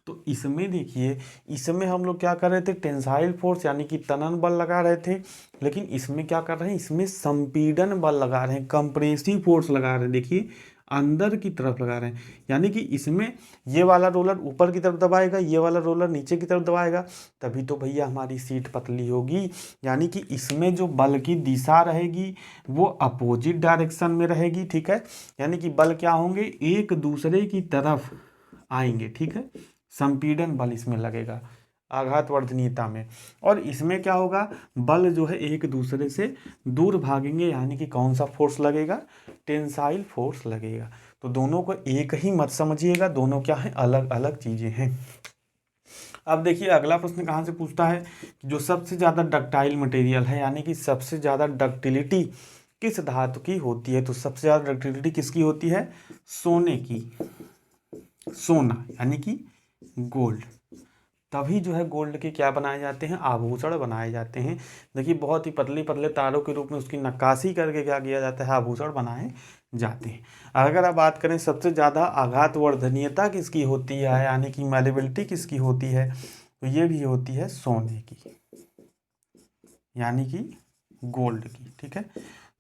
S1: तो इसमें देखिए, इसमें हम लोग क्या कर रहे थे, टेंसाइल फोर्स यानी कि तनन बल लगा रहे थे, लेकिन इसमें क्या कर रहे हैं, इसमें संपीड़न बल लगा रहे हैं, कंप्रेसिव फोर्स लगा रहे हैं। देखिए अंदर की तरफ लगा रहे हैं, यानी कि इसमें ये वाला रोलर ऊपर की तरफ दबाएगा, ये वाला रोलर नीचे की तरफ दबाएगा, तभी तो भैया हमारी सीट पतली होगी। यानी कि इसमें जो बल की दिशा रहेगी वो अपोजिट डायरेक्शन में रहेगी, ठीक है। यानी कि बल क्या होंगे, एक दूसरे की तरफ आएंगे, ठीक है। संपीड़न बल इसमें लगेगा आघात वर्धनीयता में, और इसमें क्या होगा, बल जो है एक दूसरे से दूर भागेंगे, यानी कि कौन सा फोर्स लगेगा, टेंसाइल फोर्स लगेगा। तो दोनों को एक ही मत समझिएगा, दोनों क्या है, अलग अलग चीजें हैं। अब देखिए अगला प्रश्न कहाँ से पूछता है, जो सबसे ज़्यादा डक्टाइल मटेरियल है, यानी कि सबसे ज़्यादा डक्टिलिटी किस धातु की होती है, तो सबसे ज़्यादा डक्टिलिटी किसकी होती है, सोने की, सोना यानी कि गोल्ड। तभी जो है गोल्ड के क्या बनाए जाते हैं, आभूषण बनाए जाते हैं। देखिए बहुत ही पतले पतले तारों के रूप में उसकी नक्काशी करके क्या किया जाता है, आभूषण बनाए जाते हैं। अगर आप बात करें सबसे ज़्यादा आघात वर्धनीयता किसकी होती है, यानी कि मैलेबिलिटी किसकी होती है, तो ये भी होती है सोने की, यानी कि गोल्ड की, ठीक है।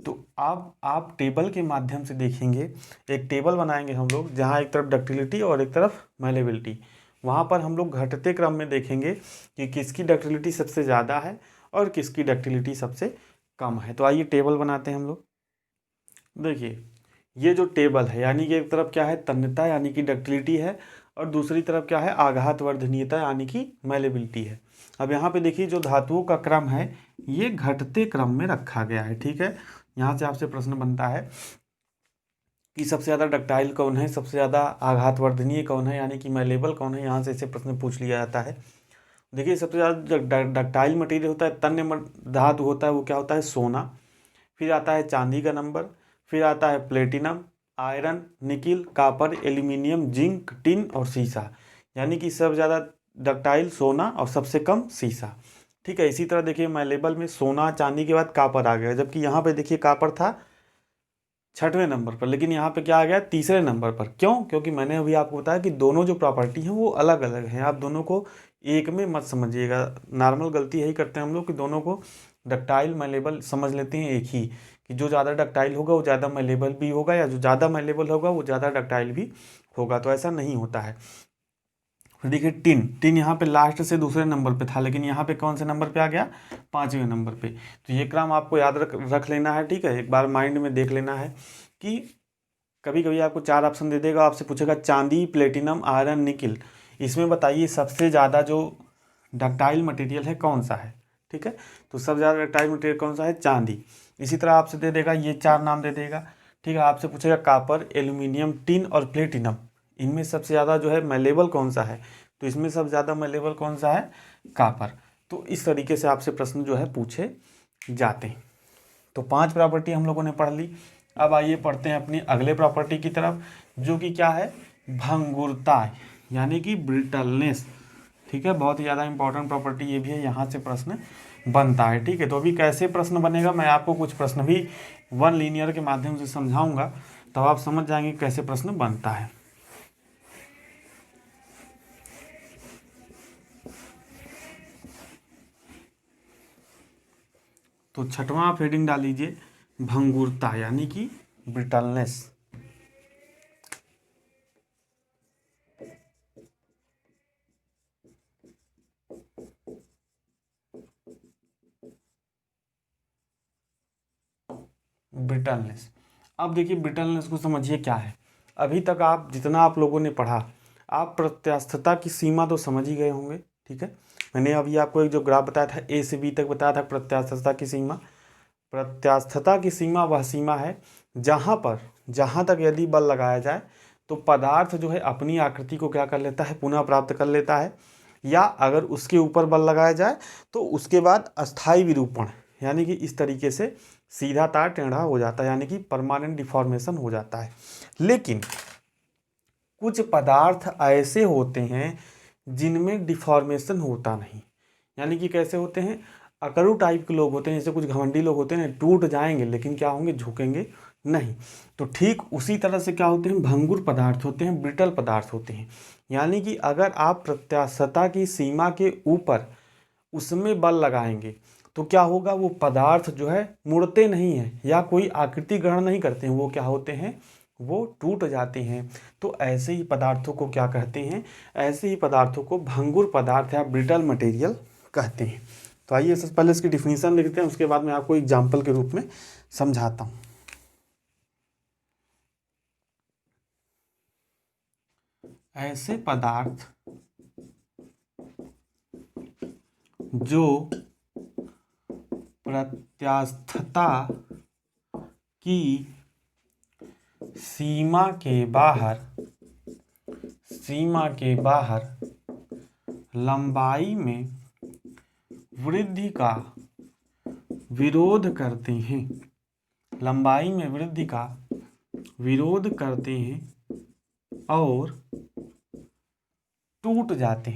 S1: तो अब आप टेबल के माध्यम से देखेंगे, एक टेबल बनाएंगे हम लोग जहाँ एक तरफ डक्टिलिटी और एक तरफ मैलेबिलिटी, वहाँ पर हम लोग घटते क्रम में देखेंगे कि किसकी डक्टिलिटी सबसे ज़्यादा है और किसकी डक्टिलिटी सबसे कम है। तो आइए टेबल बनाते हैं हम लोग। देखिए ये जो टेबल है, यानी कि एक तरफ क्या है, तन्यता यानी कि डक्टिलिटी है, और दूसरी तरफ क्या है, आघातवर्धनीयता यानी कि मैलेबिलिटी है। अब यहाँ पे देखिए जो धातुओं का क्रम है ये घटते क्रम में रखा गया है, ठीक है। यहाँ से आपसे प्रश्न बनता है कि सबसे ज़्यादा डक्टाइल कौन है, सबसे ज़्यादा आघातवर्धनीय कौन है यानी कि मैलेबल कौन है, यहाँ से ऐसे प्रश्न पूछ लिया जाता है। देखिए सबसे ज़्यादा जो डक्टाइल मटेरियल होता है, तन्य धातु होता है, वो क्या होता है, सोना। फिर आता है चांदी का नंबर, फिर आता है platinum, iron, nickel, copper, aluminium, zinc, tin और सीसा। यानी कि सबसे ज़्यादा डक्टाइल सोना और सबसे कम सीसा, ठीक है। इसी तरह देखिए मैलेबल में सोना चांदी के बाद कापर आ गया, जबकि यहाँ पे देखिए कापर था 6वें नंबर पर, लेकिन यहाँ पे क्या आ गया, तीसरे नंबर पर। क्यों? क्योंकि मैंने अभी आपको बताया कि दोनों जो प्रॉपर्टी हैं वो अलग अलग हैं, आप दोनों को एक में मत समझिएगा। नॉर्मल गलती यही करते हैं हम लोग कि दोनों को डक्टाइल मैलेबल समझ लेते हैं एक ही, कि जो ज़्यादा डक्टाइल होगा वो ज़्यादा मैलेबल भी होगा, या जो ज़्यादा मैलेबल होगा वो ज़्यादा डक्टाइल भी होगा, तो ऐसा नहीं होता है। फिर देखिए टिन, टिन यहाँ पे लास्ट से दूसरे नंबर पे था, लेकिन यहाँ पे कौन से नंबर पे आ गया, 5वें नंबर पे। तो ये क्रम आपको याद रख लेना है, ठीक है। एक बार माइंड में देख लेना है कि कभी कभी आपको 4 ऑप्शन दे देगा, आपसे पूछेगा चांदी, प्लेटिनम, आयरन, निकिल, इसमें बताइए सबसे ज़्यादा जो डक्टाइल मटेरियल है कौन सा है, ठीक है। तो सबसे ज़्यादा डक्टाइल मटेरियल कौन सा है, चांदी। इसी तरह आपसे दे देगा, ये 4 नाम दे देगा, ठीक है। आपसे पूछेगा कापर, एल्यूमिनियम, टिन और प्लेटिनम, इनमें सबसे ज़्यादा जो है मैलेबल कौन सा है, तो इसमें सबसे ज़्यादा मैलेबल कौन सा है, कापर। तो इस तरीके से आपसे प्रश्न जो है पूछे जाते हैं। तो 5 प्रॉपर्टी हम लोगों ने पढ़ ली। अब आइए पढ़ते हैं अपनी अगले प्रॉपर्टी की तरफ, जो कि क्या है, भंगुरता यानी कि ब्रिटलनेस, ठीक है। बहुत ही ज़्यादा इंपॉर्टेंट प्रॉपर्टी ये भी है, यहाँ से प्रश्न बनता है, ठीक है। तो अभी कैसे प्रश्न बनेगा, मैं आपको कुछ प्रश्न भी वन लीनियर के माध्यम से समझाऊंगा, तब आप समझ जाएंगे कैसे प्रश्न बनता है। तो 6वां आप हेडिंग डाल लीजिए, भंगुरता यानी कि ब्रिटलनेस। ब्रिटलनेस, अब देखिए ब्रिटलनेस को समझिए क्या है। अभी तक आप जितना आप लोगों ने पढ़ा, आप प्रत्यास्थता की सीमा तो समझ ही गए होंगे, ठीक है। मैंने अभी आपको एक जो ग्राफ बताया था, ए से बी तक बताया था प्रत्यास्थता की सीमा। प्रत्यास्थता की सीमा वह सीमा है जहाँ तक यदि बल लगाया जाए तो पदार्थ जो है अपनी आकृति को क्या कर लेता है, पुनः प्राप्त कर लेता है, या अगर उसके ऊपर बल लगाया जाए तो उसके बाद अस्थायी विरूपण, यानी कि इस तरीके से सीधा तार टेढ़ा हो जाता है, यानी कि परमानेंट डिफॉर्मेशन हो जाता है। लेकिन कुछ पदार्थ ऐसे होते हैं जिनमें डिफॉर्मेशन होता नहीं, यानी कि कैसे होते हैं, अकड़ू टाइप के लोग होते हैं, जैसे कुछ घमंडी लोग होते हैं, टूट जाएंगे लेकिन क्या होंगे, झुकेंगे नहीं। तो ठीक उसी तरह से क्या होते हैं, भंगुर पदार्थ होते हैं, ब्रिटल पदार्थ होते हैं। यानी कि अगर आप प्रत्यास्थता की सीमा के ऊपर उसमें बल लगाएंगे तो क्या होगा, वो पदार्थ जो है मुड़ते नहीं हैं या कोई आकृति ग्रहण नहीं करते हैं, वो क्या होते हैं, वो टूट जाते हैं। तो ऐसे ही पदार्थों को क्या कहते हैं, ऐसे ही पदार्थों को भंगुर पदार्थ या ब्रिटल मटेरियल कहते हैं। तो आइए सबसे पहले इसकी डिफिनीशन लिखते हैं, उसके बाद मैं आपको एग्जाम्पल के रूप में समझाता हूँ। ऐसे पदार्थ जो प्रत्यास्थता की सीमा के बाहर लंबाई में वृद्धि का विरोध करते हैं, लंबाई में वृद्धि का विरोध करते हैं और टूट जाते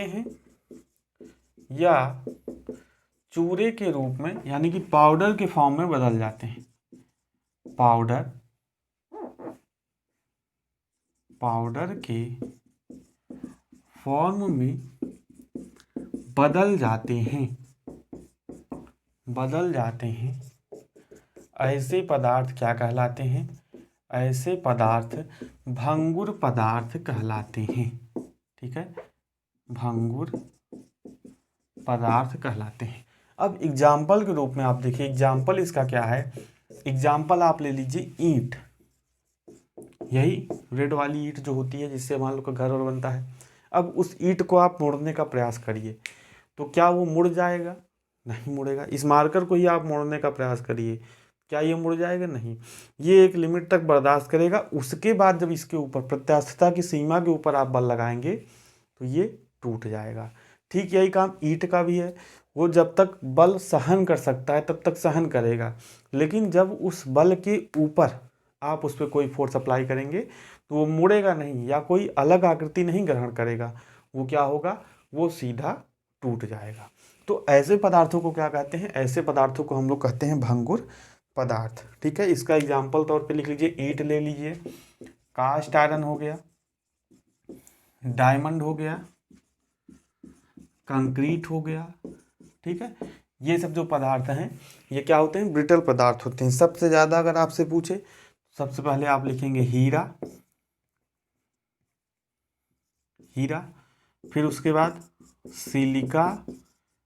S1: हैं या चूरे के रूप में, यानी कि पाउडर के फॉर्म में बदल जाते हैं, पाउडर के फॉर्म में बदल जाते हैं। ऐसे पदार्थ क्या कहलाते हैं, ऐसे पदार्थ भंगुर पदार्थ कहलाते हैं, ठीक है, भंगुर पदार्थ कहलाते हैं। अब एग्जाम्पल के रूप में आप देखिए, एग्जाम्पल इसका क्या है, एग्जाम्पल आप ले लीजिए ईंट, यही रेड वाली ईंट जो होती है जिससे मान लो का घर और बनता है। अब उस ईंट को आप मोड़ने का प्रयास करिए, तो क्या वो मुड़ जाएगा? नहीं मुड़ेगा। इस मार्कर को ही आप मोड़ने का प्रयास करिए, क्या ये मुड़ जाएगा? नहीं। ये एक लिमिट तक बर्दाश्त करेगा, उसके बाद जब इसके ऊपर प्रत्यास्थता की सीमा के ऊपर आप बल लगाएंगे तो ये टूट जाएगा। ठीक यही काम ईंट का भी है, वो जब तक बल सहन कर सकता है तब तक सहन करेगा, लेकिन जब उस बल के ऊपर आप उस पर कोई फोर्स अप्लाई करेंगे तो वो मुड़ेगा नहीं या कोई अलग आकृति नहीं ग्रहण करेगा, वो क्या होगा? वो सीधा टूट जाएगा। तो ऐसे पदार्थों को क्या कहते हैं? ऐसे पदार्थों को हम लोग कहते हैं भंगुर पदार्थ। ठीक है, इसका एग्जाम्पल तौर पे लिख लीजिए, ईंट ले लीजिए, कास्ट आयरन हो गया, डायमंड हो गया, कंक्रीट हो गया। ठीक है, ये सब जो पदार्थ हैं ये क्या होते हैं? ब्रिटल पदार्थ होते हैं। सबसे ज़्यादा अगर आपसे पूछे, सबसे पहले आप लिखेंगे हीरा, हीरा, फिर उसके बाद सिलिका,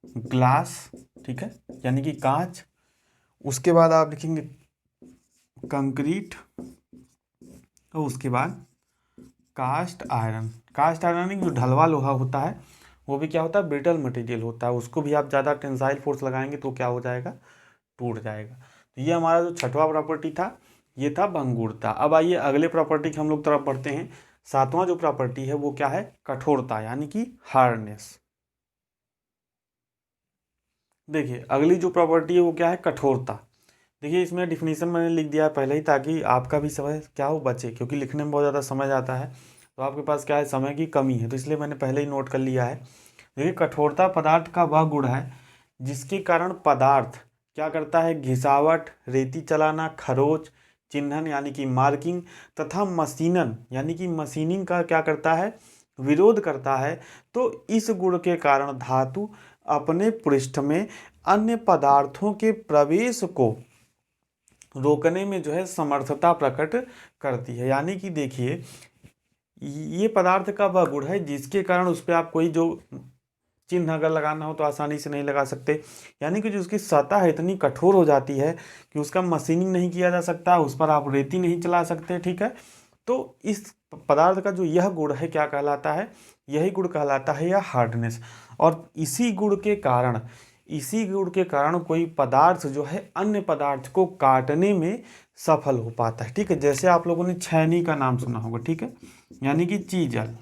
S1: ग्लास, ठीक है, यानी कि कांच। उसके बाद आप लिखेंगे कंक्रीट, और उसके बाद कास्ट आयरन। कास्ट आयरन जो ढलवा लोहा होता है वो भी क्या होता है? ब्रिटल मटेरियल होता है, उसको भी आप ज़्यादा टेंसाइल फोर्स लगाएंगे तो क्या हो जाएगा? टूट जाएगा। तो ये हमारा जो छठवां प्रॉपर्टी था ये था भंगुरता। अब आइए अगले प्रॉपर्टी के हम लोग तरफ बढ़ते हैं। सातवां जो प्रॉपर्टी है वो क्या है? कठोरता, यानी कि हार्डनेस। देखिए अगली जो प्रॉपर्टी है वो क्या है? कठोरता। देखिए इसमें डिफिनीशन मैंने लिख दिया है पहले ही, ताकि आपका भी समय क्या हो? बचे, क्योंकि लिखने में बहुत ज़्यादा समय जाता है, तो आपके पास क्या है? समय की कमी है, तो इसलिए मैंने पहले ही नोट कर लिया है। देखिए कठोरता पदार्थ का वह गुण है जिसके कारण पदार्थ क्या करता है? घिसावट, रेती चलाना, खरोच, चिन्हन यानी कि मार्किंग, तथा मशीनन यानी कि मशीनिंग का क्या करता है? विरोध करता है। तो इस गुण के कारण धातु अपने पृष्ठ में अन्य पदार्थों के प्रवेश को रोकने में जो है समर्थता प्रकट करती है। यानी कि देखिए ये पदार्थ का वह गुण है जिसके कारण उस पर आप कोई जो चिन्ह अगर लगाना हो तो आसानी से नहीं लगा सकते, यानी कि जो उसकी सतह है इतनी कठोर हो जाती है कि उसका मशीनिंग नहीं किया जा सकता, उस पर आप रेती नहीं चला सकते। ठीक है, तो इस पदार्थ का जो यह गुण है क्या कहलाता है? यही गुण कहलाता है या हार्डनेस। और इसी गुण के कारण कोई पदार्थ जो है अन्य पदार्थ को काटने में सफल हो पाता है। ठीक है, जैसे आप लोगों ने छैनी का नाम सुना होगा, ठीक है, यानी कि चीजल।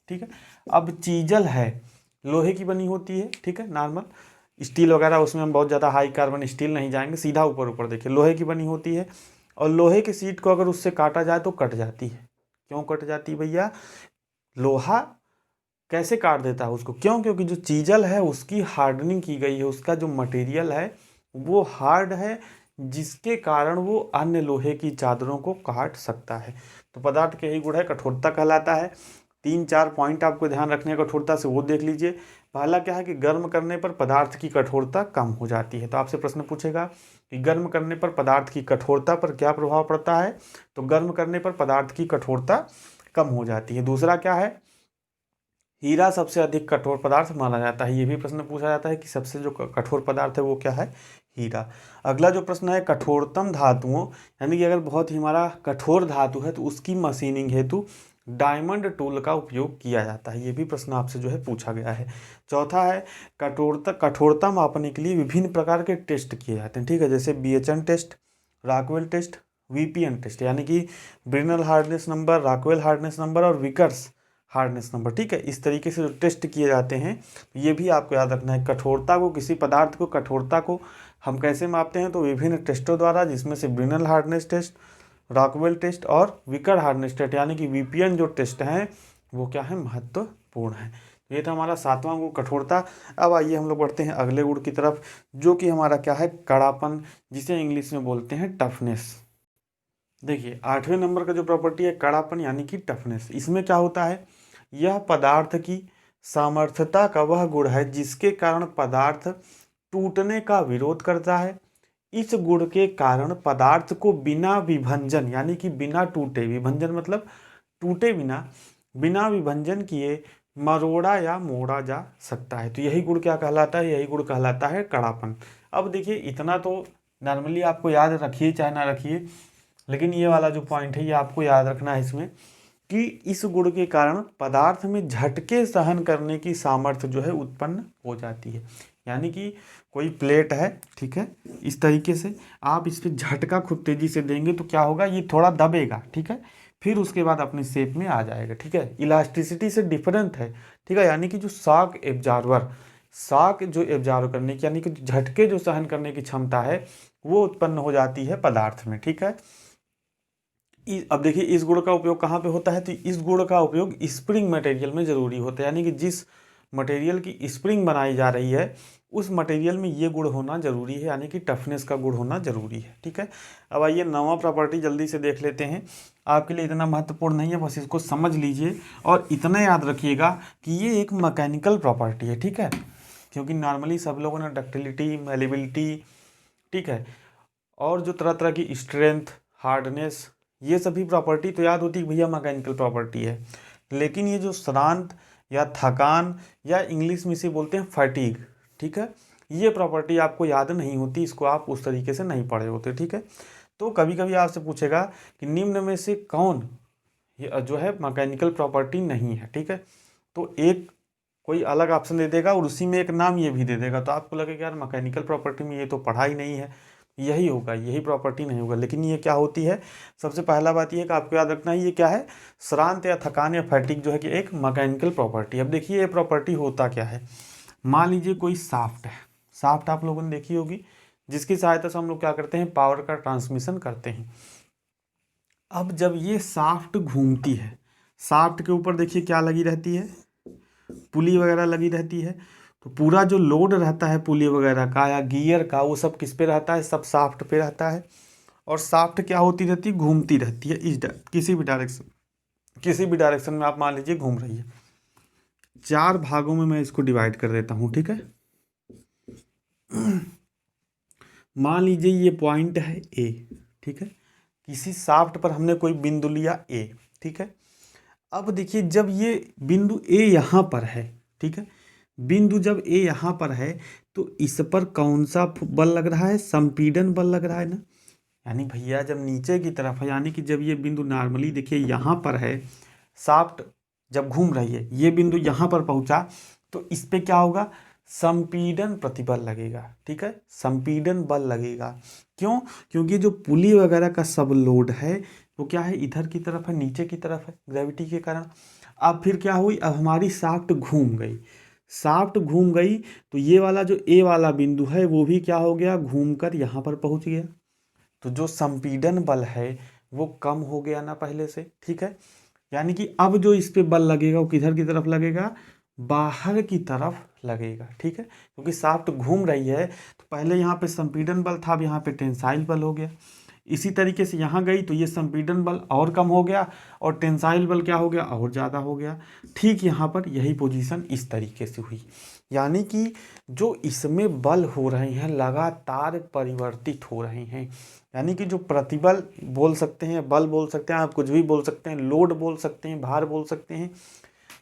S1: ठीक है, अब चीजल है लोहे की बनी होती है, ठीक है, नॉर्मल स्टील वगैरह उसमें हम बहुत ज़्यादा हाई कार्बन स्टील नहीं जाएंगे, सीधा ऊपर ऊपर देखिए लोहे की बनी होती है, और लोहे की शीट को अगर उससे काटा जाए तो कट जाती है। क्यों कट जाती है भैया? लोहा कैसे काट देता है उसको? क्यों? क्योंकि जो चीजल है उसकी हार्डनिंग की गई है, उसका जो मटेरियल है वो हार्ड है, जिसके कारण वो अन्य लोहे की चादरों को काट सकता है। तो पदार्थ के यही गुण है, कठोरता कहलाता है। 3-4 पॉइंट आपको ध्यान रखने का कठोरता से, वो देख लीजिए। पहला क्या है कि गर्म करने पर पदार्थ की कठोरता कम हो जाती है। तो आपसे प्रश्न पूछेगा कि गर्म करने पर पदार्थ की कठोरता पर क्या प्रभाव पड़ता है? तो गर्म करने पर पदार्थ की कठोरता कम हो जाती है। दूसरा क्या है? हीरा सबसे अधिक कठोर पदार्थ माना जाता है। ये भी प्रश्न पूछा जाता है कि सबसे जो कठोर पदार्थ है वो क्या है? हीरा। अगला जो प्रश्न है कठोरतम धातुओं, यानी कि अगर बहुत ही हमारा कठोर धातु है तो उसकी मशीनिंग हेतु डायमंड टूल का उपयोग किया जाता है। ये भी प्रश्न आपसे जो है पूछा गया है। चौथा है कठोरता मापने के लिए विभिन्न प्रकार के टेस्ट किए जाते हैं। ठीक है, जैसे BHN test, Rockwell test, VPN test, यानी कि Brinell hardness number, Rockwell hardness number और विकर्स हार्डनेस नंबर। ठीक है, इस तरीके से जो टेस्ट किए जाते हैं ये भी आपको याद रखना है। कठोरता को, किसी पदार्थ को कठोरता को हम कैसे मापते हैं? तो विभिन्न टेस्टों द्वारा, जिसमें से Brinell hardness test, Rockwell test और विकर हार्डनेस टेस्ट यानी कि VPN जो टेस्ट हैं वो क्या है? महत्वपूर्ण है। ये था हमारा 7वां गुण कठोरता। अब आइए हम लोग बढ़ते हैं अगले गुण की तरफ, जो कि हमारा क्या है? कड़ापन, जिसे इंग्लिश में बोलते हैं टफनेस। देखिए 8वें नंबर का जो प्रॉपर्टी है कड़ापन यानी कि टफनेस, इसमें क्या होता है? यह पदार्थ की सामर्थ्यता का वह गुण है जिसके कारण पदार्थ टूटने का विरोध करता है। इस गुण के कारण पदार्थ को बिना विभंजन यानी कि बिना टूटे, विभंजन मतलब टूटे बिना विभंजन किए मरोड़ा या मोड़ा जा सकता है। तो यही गुण क्या कहलाता है? यही गुण कहलाता है कड़ापन। अब देखिए इतना तो नॉर्मली आपको याद रखिए चाहे ना रखिए, लेकिन ये वाला जो पॉइंट है ये आपको याद रखना है इसमें कि इस गुण के कारण पदार्थ में झटके सहन करने की सामर्थ्य जो है उत्पन्न हो जाती है। यानी कि कोई प्लेट है, ठीक है, इस तरीके से आप इस पर झटका खूब तेजी से देंगे तो क्या होगा, ये थोड़ा दबेगा, ठीक है, फिर उसके बाद अपनी शेप में आ जाएगा, ठीक है। इलास्टिसिटी से डिफरेंट है, ठीक है, यानी कि जो शॉक जो एब्जॉर्व करने की, यानी कि झटके जो सहन करने की क्षमता है वो उत्पन्न हो जाती है पदार्थ में, ठीक है। अब देखिए इस गुण का उपयोग कहाँ पे होता है, तो इस गुण का उपयोग स्प्रिंग मटेरियल में जरूरी होता है। यानी कि जिस मटेरियल की स्प्रिंग बनाई जा रही है उस मटेरियल में ये गुण होना जरूरी है, यानी कि टफनेस का गुण होना जरूरी है, ठीक है। अब आइए नवा प्रॉपर्टी जल्दी से देख लेते हैं। आपके लिए इतना महत्वपूर्ण नहीं है, बस इसको समझ लीजिए और इतना याद रखिएगा कि ये एक मैकेनिकल प्रॉपर्टी है, ठीक है, क्योंकि नॉर्मली सब लोगों ने डक्टिलिटी, मैलेबिलिटी, ठीक है, और जो तरह तरह की स्ट्रेंथ, हार्डनेस, ये सभी प्रॉपर्टी तो याद होती है भैया मैकेनिकल प्रॉपर्टी है। लेकिन ये जो श्रांत या थकान या इंग्लिश में इसे बोलते हैं फैटीग, ठीक है, ये प्रॉपर्टी आपको याद नहीं होती, इसको आप उस तरीके से नहीं पढ़े होते, ठीक है। तो कभी कभी आपसे पूछेगा कि निम्न में से कौन ये जो है मैकेनिकल प्रॉपर्टी नहीं है, ठीक है, तो एक कोई अलग ऑप्शन दे देगा और उसी में एक नाम ये भी दे देगा, तो आपको लगेगा यार मैकेनिकल प्रॉपर्टी में ये तो पढ़ा ही नहीं है, यही होगा, यही प्रॉपर्टी नहीं होगा। लेकिन ये क्या होती है, सबसे पहला बात ये है कि आपको याद रखना है ये क्या है, श्रांत या थकान या फैटिक जो है कि एक मैकेनिकल प्रॉपर्टी। अब देखिए ये प्रॉपर्टी होता क्या है, मान लीजिए कोई शाफ्ट है, शाफ्ट आप लोगों ने देखी होगी, जिसकी सहायता से हम लोग क्या करते हैं, पावर का ट्रांसमिशन करते हैं। अब जब ये शाफ्ट घूमती है, शाफ्ट के ऊपर देखिए क्या लगी रहती है, पुली वगैरह लगी रहती है, तो पूरा जो लोड रहता है पुली वगैरह का या गियर का, वो सब किस पे रहता है, सब शाफ्ट पे रहता है। और शाफ्ट क्या होती रहती है, घूमती रहती है किसी भी डायरेक्शन में आप मान लीजिए घूम रही है। 4 भागों में मैं इसको डिवाइड कर देता हूँ, ठीक है। मान लीजिए ये पॉइंट है ए, ठीक है, किसी शाफ्ट पर हमने कोई बिंदु लिया ए, ठीक है। अब देखिए जब ये बिंदु ए यहाँ पर है, ठीक है, बिंदु जब ए यहाँ पर है तो इस पर कौन सा बल लग रहा है, संपीड़न बल लग रहा है ना। यानी भैया जब नीचे की तरफ है, यानी कि जब ये बिंदु नॉर्मली देखिए यहाँ पर है, शाफ्ट जब घूम रही है, ये बिंदु यहाँ पर पहुँचा तो इस पे क्या होगा, संपीड़न प्रतिबल लगेगा, ठीक है, संपीड़न बल लगेगा। क्यों, क्योंकि जो पुली वगैरह का सब लोड है वो क्या है, इधर की तरफ है, नीचे की तरफ है, ग्रेविटी के कारण। अब फिर क्या हुई, अब हमारी शाफ्ट घूम गई, शाफ्ट घूम गई तो ये वाला जो ए वाला बिंदु है वो भी क्या हो गया, घूम कर यहाँ पर पहुँच गया। तो जो संपीड़न बल है वो कम हो गया ना पहले से, ठीक है। यानी कि अब जो इस पे बल लगेगा वो किधर की तरफ लगेगा, बाहर की तरफ लगेगा, ठीक है, क्योंकि शाफ्ट घूम रही है तो पहले यहाँ पे संपीड़न बल था, अब यहाँ पे टेंसाइल बल हो गया। इसी तरीके से यहाँ गई तो ये संपीड़न बल और कम हो गया और टेंसाइल बल क्या हो गया, और ज़्यादा हो गया। ठीक यहाँ पर यही पोजीशन इस तरीके से हुई, यानी कि जो इसमें बल हो रहे हैं लगातार परिवर्तित हो रहे हैं। यानी कि जो प्रतिबल बोल सकते हैं, बल बोल सकते हैं, आप कुछ भी बोल सकते हैं, लोड बोल सकते हैं, भार बोल सकते हैं,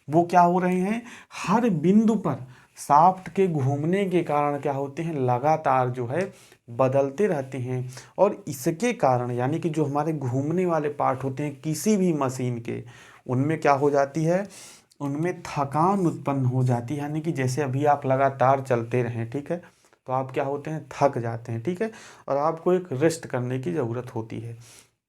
S1: वो क्या हो रहे हैं, हर बिंदु पर शाफ्ट के घूमने के कारण क्या होते हैं, लगातार जो है बदलते रहते हैं। और इसके कारण यानी कि जो हमारे घूमने वाले पार्ट होते हैं किसी भी मशीन के, उनमें क्या हो जाती है, उनमें थकान उत्पन्न हो जाती है। यानी कि जैसे अभी आप लगातार चलते रहें, ठीक है, तो आप क्या होते हैं, थक जाते हैं, ठीक है, और आपको एक रेस्ट करने की ज़रूरत होती है।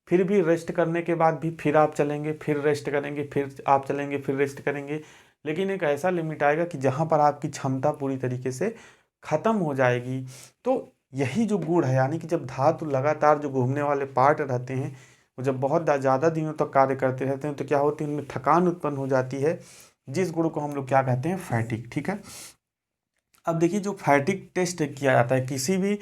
S1: फिर भी रेस्ट करने के बाद भी फिर आप चलेंगे, फिर रेस्ट करेंगे, फिर आप चलेंगे, फिर रेस्ट करेंगे, लेकिन एक ऐसा लिमिट आएगा कि जहाँ पर आपकी क्षमता पूरी तरीके से ख़त्म हो जाएगी। तो यही जो गुण है, यानी कि जब धातु लगातार जो घूमने वाले पार्ट रहते हैं वो जब बहुत ज़्यादा दिनों तक कार्य करते रहते हैं तो क्या होती है, उनमें थकान उत्पन्न हो जाती है, जिस गुण को हम लोग क्या कहते हैं, फैटिक, ठीक है। अब देखिए जो फैटिक टेस्ट किया जाता है किसी भी,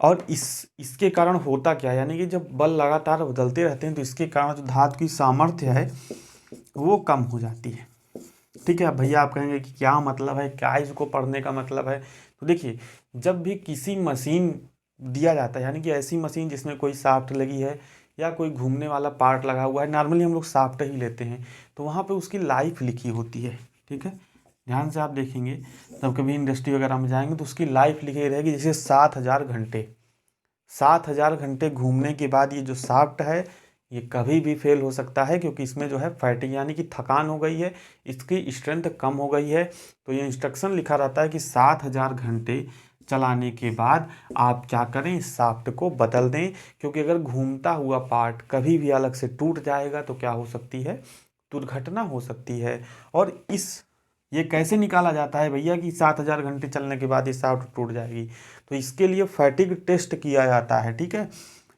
S1: और इसके कारण होता क्या है, यानी कि जब बल लगातार बदलते रहते हैं तो इसके कारण जो धातु की सामर्थ्य है वो कम हो जाती है, ठीक है। अब भैया आप कहेंगे कि क्या मतलब है, क्या इसको पढ़ने का मतलब है, तो देखिए जब भी किसी मशीन दिया जाता है, यानी कि ऐसी मशीन जिसमें कोई शाफ्ट लगी है या कोई घूमने वाला पार्ट लगा हुआ है, नॉर्मली हम लोग शाफ्ट ही लेते हैं, तो वहाँ पे उसकी लाइफ लिखी होती है, ठीक है। ध्यान से आप देखेंगे जब कभी इंडस्ट्री वगैरह में जाएंगे तो उसकी लाइफ लिखी रहेगी, जैसे 7000 घंटे, 7000 घंटे घूमने के बाद ये जो शाफ्ट है ये कभी भी फेल हो सकता है, क्योंकि इसमें जो है फैटिग यानी कि थकान हो गई है, इसकी स्ट्रेंथ कम हो गई है। तो ये इंस्ट्रक्शन लिखा रहता है कि 7000 घंटे चलाने के बाद आप क्या करें, इस शाफ्ट को बदल दें, क्योंकि अगर घूमता हुआ पार्ट कभी भी अलग से टूट जाएगा तो क्या हो सकती है, दुर्घटना हो सकती है। और ये कैसे निकाला जाता है भैया कि 7000 घंटे चलने के बाद ये शाफ्ट टूट जाएगी, तो इसके लिए फैटिग टेस्ट किया जाता है। ठीक है,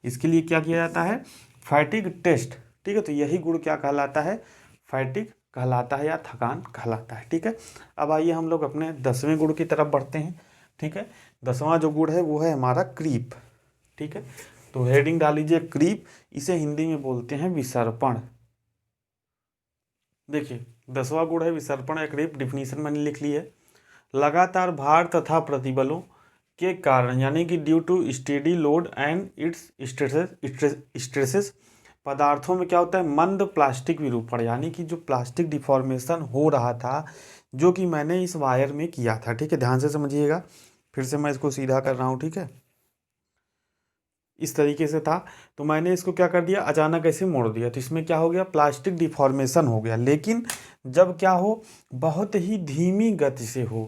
S1: इसके लिए क्या किया जाता है, फैटिग टेस्ट। ठीक है, तो यही गुण क्या कहलाता है, फैटिग कहलाता है या थकान कहलाता है। ठीक है, अब आइए हम लोग अपने 10वें गुण की तरफ बढ़ते हैं। ठीक है, 10वां जो गुण है वो है हमारा क्रीप। ठीक है, तो हेडिंग डाल लीजिए क्रीप, इसे हिंदी में बोलते हैं विसर्पण। देखिए 10वां गुण है विसर्पण या क्रीप, डिफिनीशन मैंने लिख ली है। लगातार भार तथा प्रतिबलों के कारण यानी कि due to steady load and its stresses पदार्थों में क्या होता है, मंद प्लास्टिक विरूपण, यानी कि जो प्लास्टिक डिफॉर्मेशन हो रहा था जो कि मैंने इस वायर में किया था। ठीक है, ध्यान से समझिएगा, फिर से मैं इसको सीधा कर रहा हूँ। ठीक है, इस तरीके से था, तो मैंने इसको क्या कर दिया, अचानक ऐसे मोड़ दिया, तो इसमें क्या हो गया, प्लास्टिक डिफॉर्मेशन हो गया। लेकिन जब क्या हो, बहुत ही धीमी गति से हो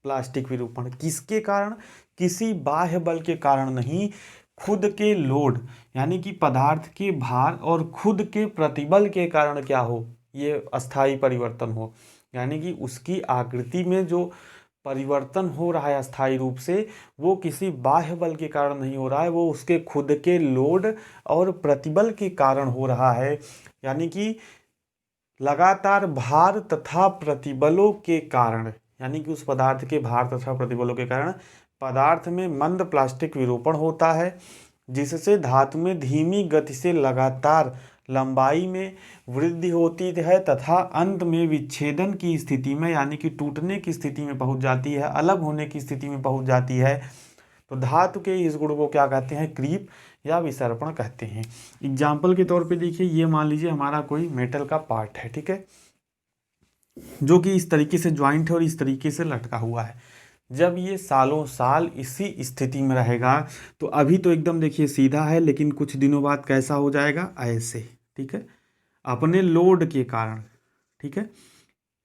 S1: प्लास्टिक विरूपण, किसके कारण, किसी बाह्य बल के कारण नहीं, खुद के लोड यानी कि पदार्थ के भार और खुद के प्रतिबल के कारण क्या हो, ये अस्थाई परिवर्तन हो। यानी कि उसकी आकृति में जो परिवर्तन हो रहा है अस्थायी रूप से, वो किसी बाह्य बल के कारण नहीं हो रहा है, वो उसके खुद के लोड और प्रतिबल के कारण हो रहा है। यानी कि लगातार भार तथा प्रतिबलों के कारण, यानी कि उस पदार्थ के भार तथा प्रतिबलों के कारण पदार्थ में मंद प्लास्टिक विरूपण होता है, जिससे धातु में धीमी गति से लगातार लंबाई में वृद्धि होती है तथा अंत में विच्छेदन की स्थिति में यानी कि टूटने की स्थिति में पहुंच जाती है, अलग होने की स्थिति में पहुंच जाती है। तो धातु के इस गुण को क्या कहते हैं, क्रीप या विसर्पण कहते हैं। एग्जाम्पल के तौर पे देखिए, ये मान लीजिए हमारा कोई मेटल का पार्ट है, ठीक है, जो कि इस तरीके से ज्वाइंट है और इस तरीके से लटका हुआ है। जब ये सालों साल इसी स्थिति में रहेगा तो अभी तो एकदम देखिए सीधा है, लेकिन कुछ दिनों बाद कैसा हो जाएगा, ऐसे। ठीक है, अपने लोड के कारण। ठीक है,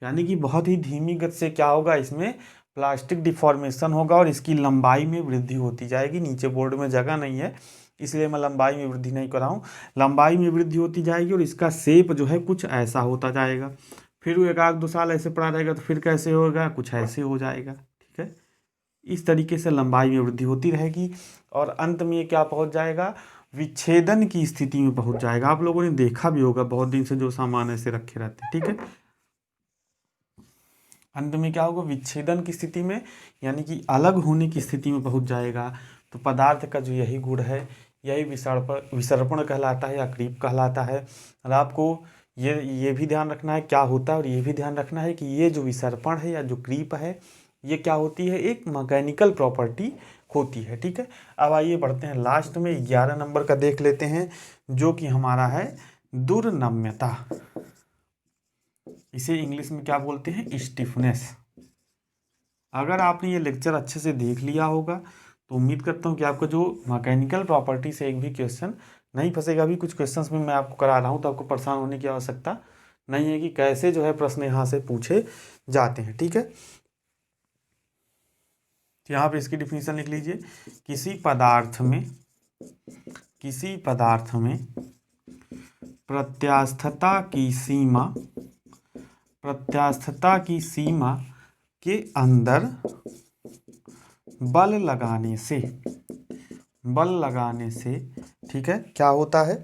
S1: यानी कि बहुत ही धीमी गति से क्या होगा, इसमें प्लास्टिक डिफॉर्मेशन होगा और इसकी लंबाई में वृद्धि होती जाएगी। नीचे बोर्ड में जगह नहीं है इसलिए मैं लंबाई में वृद्धि नहीं कर रहा हूँ, लंबाई में वृद्धि होती जाएगी और इसका शेप जो है कुछ ऐसा होता जाएगा। फिर वो 1-2 साल ऐसे पड़ा रहेगा तो फिर कैसे होगा, कुछ ऐसे हो जाएगा। ठीक है, इस तरीके से लंबाई में वृद्धि होती रहेगी और अंत में ये क्या पहुंच जाएगा, विच्छेदन की स्थिति में पहुंच जाएगा। आप लोगों ने देखा भी होगा बहुत दिन से जो सामान ऐसे रखे रहते हैं। ठीक है, अंत में क्या होगा, विच्छेदन की स्थिति में यानी कि अलग होने की स्थिति में पहुंच जाएगा। तो पदार्थ का जो यही गुण है, यही विसर्पण कहलाता है या क्रीप कहलाता है। और आपको ये भी ध्यान रखना है क्या होता है, और ये भी ध्यान रखना है कि ये जो विसर्पण है या जो क्रीप है ये क्या होती है, एक मैकेनिकल प्रॉपर्टी होती है। ठीक है, अब आइए बढ़ते हैं लास्ट में 11 नंबर का देख लेते हैं, जो कि हमारा है दुर्नम्यता। इसे इंग्लिश में क्या बोलते हैं, स्टिफनेस। अगर आपने ये लेक्चर अच्छे से देख लिया होगा तो उम्मीद करता हूँ कि आपको जो मैकेनिकल प्रॉपर्टी से एक भी क्वेश्चन नहीं फंसेगा। अभी कुछ क्वेश्चंस में मैं आपको करा रहा हूँ तो आपको परेशान होने की आवश्यकता नहीं है कि कैसे जो है प्रश्न यहाँ से पूछे जाते हैं। ठीक है, तो यहाँ पे इसकी डिफिनीशन लिख लीजिए, किसी पदार्थ में प्रत्यास्थता की सीमा के अंदर बल लगाने से ठीक है क्या होता है,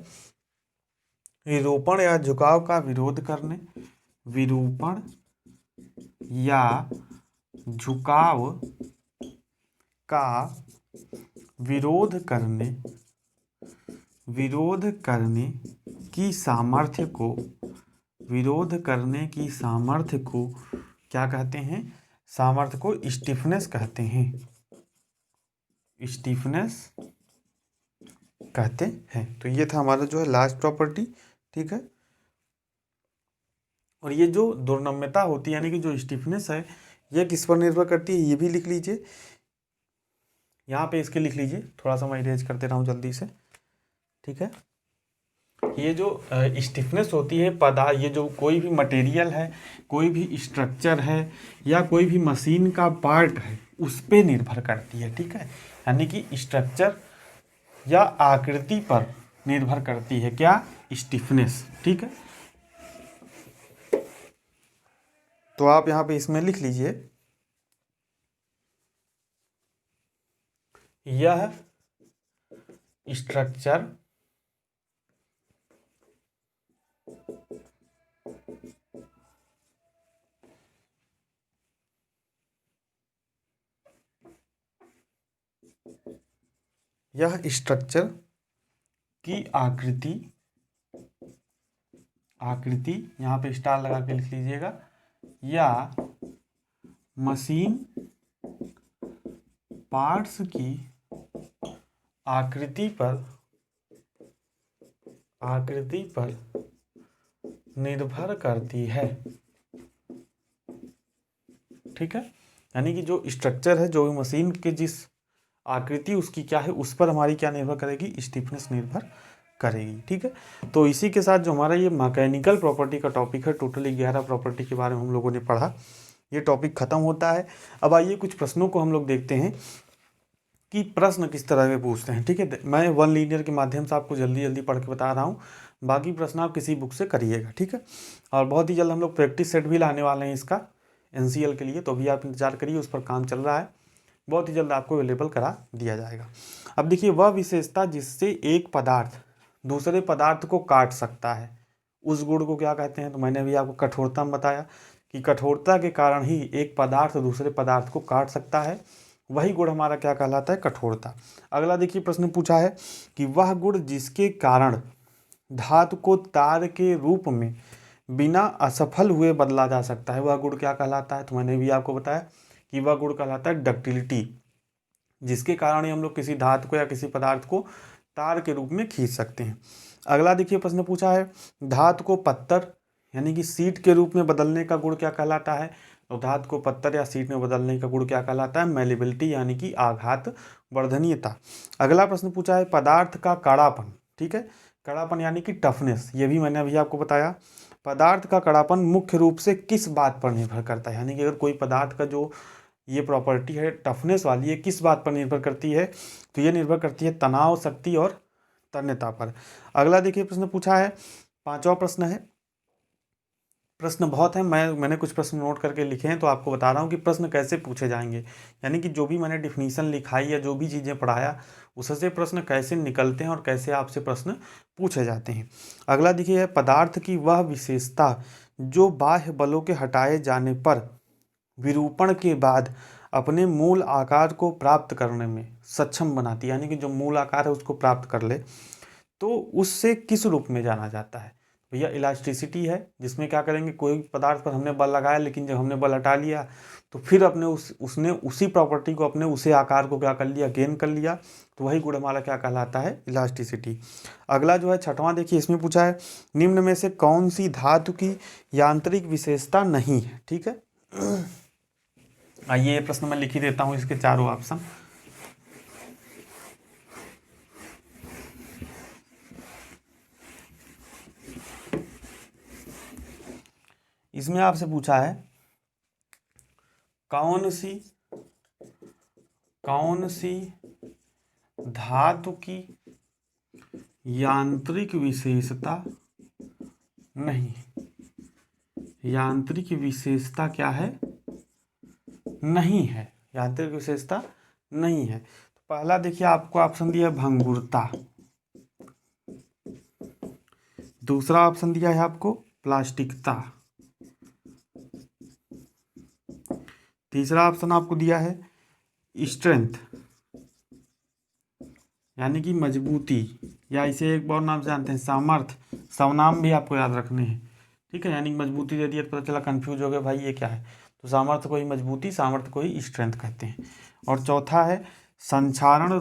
S1: विरूपण या झुकाव का विरोध करने, विरूपण या झुकाव का विरोध करने की सामर्थ्य को क्या कहते हैं, सामर्थ्य को स्टिफनेस कहते हैं, स्टिफनेस कहते हैं। तो ये था हमारा जो है लास्ट प्रॉपर्टी। ठीक है, और ये जो दुर्नम्यता होती है यानी कि जो स्टिफनेस है ये किस पर निर्भर करती है, ये भी लिख लीजिए, यहाँ पे इसके लिख लीजिए, थोड़ा सा मैं इरेज कर दे रहा हूँ जल्दी से, ठीक है। ये जो स्टिफनेस होती है ये जो कोई भी मटेरियल है, कोई भी स्ट्रक्चर है या कोई भी मशीन का पार्ट है, उस पे निर्भर करती है, ठीक है। यानी कि स्ट्रक्चर या आकृति पर निर्भर करती है क्या, स्टिफनेस, ठीक है। तो आप यहाँ पे इसमें लिख लीजिए, यह स्ट्रक्चर की आकृति यहाँ पे स्टार लगा के लिख लीजिएगा, या मशीन पार्ट्स की आकृति पर निर्भर करती है, ठीक है। यानी कि जो स्ट्रक्चर है, जो भी मशीन के जिस आकृति उसकी क्या है, उस पर हमारी क्या निर्भर करेगी, स्टिफनेस निर्भर करेगी, ठीक है। तो इसी के साथ जो हमारा ये मैकेनिकल प्रॉपर्टी का टॉपिक है, टोटल 11 प्रॉपर्टी के बारे में हम लोगों ने पढ़ा, ये टॉपिक खत्म होता है। अब आइए कुछ प्रश्नों को हम लोग देखते हैं कि प्रश्न किस तरह के पूछते हैं, ठीक है। मैं वन लीनियर के माध्यम से आपको जल्दी जल्दी पढ़ के बता रहा हूँ, बाकी प्रश्न आप किसी बुक से करिएगा, ठीक है। और बहुत ही जल्द हम लोग प्रैक्टिस सेट भी लाने वाले हैं इसका NCL के लिए, तो अभी आप इंतजार करिए, उस पर काम चल रहा है, बहुत ही जल्द आपको अवेलेबल करा दिया जाएगा। अब देखिए, वह विशेषता जिससे एक पदार्थ दूसरे पदार्थ को काट सकता है, उस गुण को क्या कहते हैं। तो मैंने अभी आपको कठोरता में बताया कि कठोरता के कारण ही एक पदार्थ दूसरे पदार्थ को काट सकता है, वही गुण हमारा क्या कहलाता है, कठोरता। अगला देखिए, प्रश्न पूछा है कि वह गुण जिसके कारण धातु को तार के रूप में बिना असफल हुए बदला जा सकता है, वह गुण क्या कहलाता है। तो मैंने भी आपको बताया कि वह गुण कहलाता है डक्टिलिटी, जिसके कारण ही हम लोग किसी धातु को या किसी पदार्थ को तार के रूप में खींच सकते हैं। अगला देखिए, प्रश्न पूछा है धातु को पत्थर यानी कि सीट के रूप में बदलने का गुण क्या कहलाता है। तो धातु को पत्थर या सीट में बदलने का गुण क्या कहलाता है, मैलेबिलिटी यानी कि आघात वर्धनीयता। अगला प्रश्न पूछा है पदार्थ का कड़ापन, ठीक है, कड़ापन यानी कि टफनेस, ये भी मैंने अभी आपको बताया। पदार्थ का कड़ापन मुख्य रूप से किस बात पर निर्भर करता है, यानी कि अगर कोई पदार्थ का जो ये प्रॉपर्टी है टफनेस वाली, ये किस बात पर निर्भर करती है, तो ये निर्भर करती है तनाव शक्ति और तन्यता पर। अगला देखिए, प्रश्न पूछा है, पांचवा प्रश्न है, प्रश्न बहुत है, मैंने कुछ प्रश्न नोट करके लिखे हैं, तो आपको बता रहा हूँ कि प्रश्न कैसे पूछे जाएंगे, यानी कि जो भी मैंने डिफिनीशन लिखाई या जो भी चीज़ें पढ़ाया उससे प्रश्न कैसे निकलते हैं और कैसे आपसे प्रश्न पूछे जाते हैं। अगला देखिए, पदार्थ की वह विशेषता जो बाह्य बलों के हटाए जाने पर विरूपण के बाद अपने मूल आकार को प्राप्त करने में सक्षम बनाती है, यानी कि जो मूल आकार है उसको प्राप्त कर ले, तो उससे किस रूप में जाना जाता है। भैया इलास्टिसिटी है, जिसमें क्या करेंगे, कोई पदार्थ पर हमने बल लगाया, लेकिन जब हमने बल हटा लिया तो फिर अपने उसने उसी प्रॉपर्टी को, अपने उसे आकार को क्या कर लिया, गेन कर लिया, तो वही गुण हमारा क्या कहलाता है, इलास्टिसिटी। अगला जो है छठवां, देखिए इसमें पूछा है निम्न में से कौन सी धातु की यांत्रिक विशेषता नहीं है, ठीक है। आइए, ये प्रश्न मैं लिख ही देता हूँ, इसके चारों ऑप्शन। इसमें आपसे पूछा है कौन सी धातु की यांत्रिक विशेषता नहीं, यांत्रिक विशेषता क्या है, नहीं है, यांत्रिक विशेषता नहीं है। तो पहला देखिए, आपको ऑप्शन दिया है भंगुरता, दूसरा ऑप्शन दिया है आपको प्लास्टिकता, तीसरा ऑप्शन आपको दिया है स्ट्रेंथ यानी कि मजबूती, या इसे एक और नाम से जानते हैं सामर्थ्य, सर्वनाम भी आपको याद रखने हैं, ठीक है। यानी मजबूती दे दिया तो पता चला कंफ्यूज हो गए भाई ये क्या है, तो सामर्थ्य को ही मजबूती, सामर्थ्य को ही स्ट्रेंथ कहते हैं। और चौथा है संक्षारण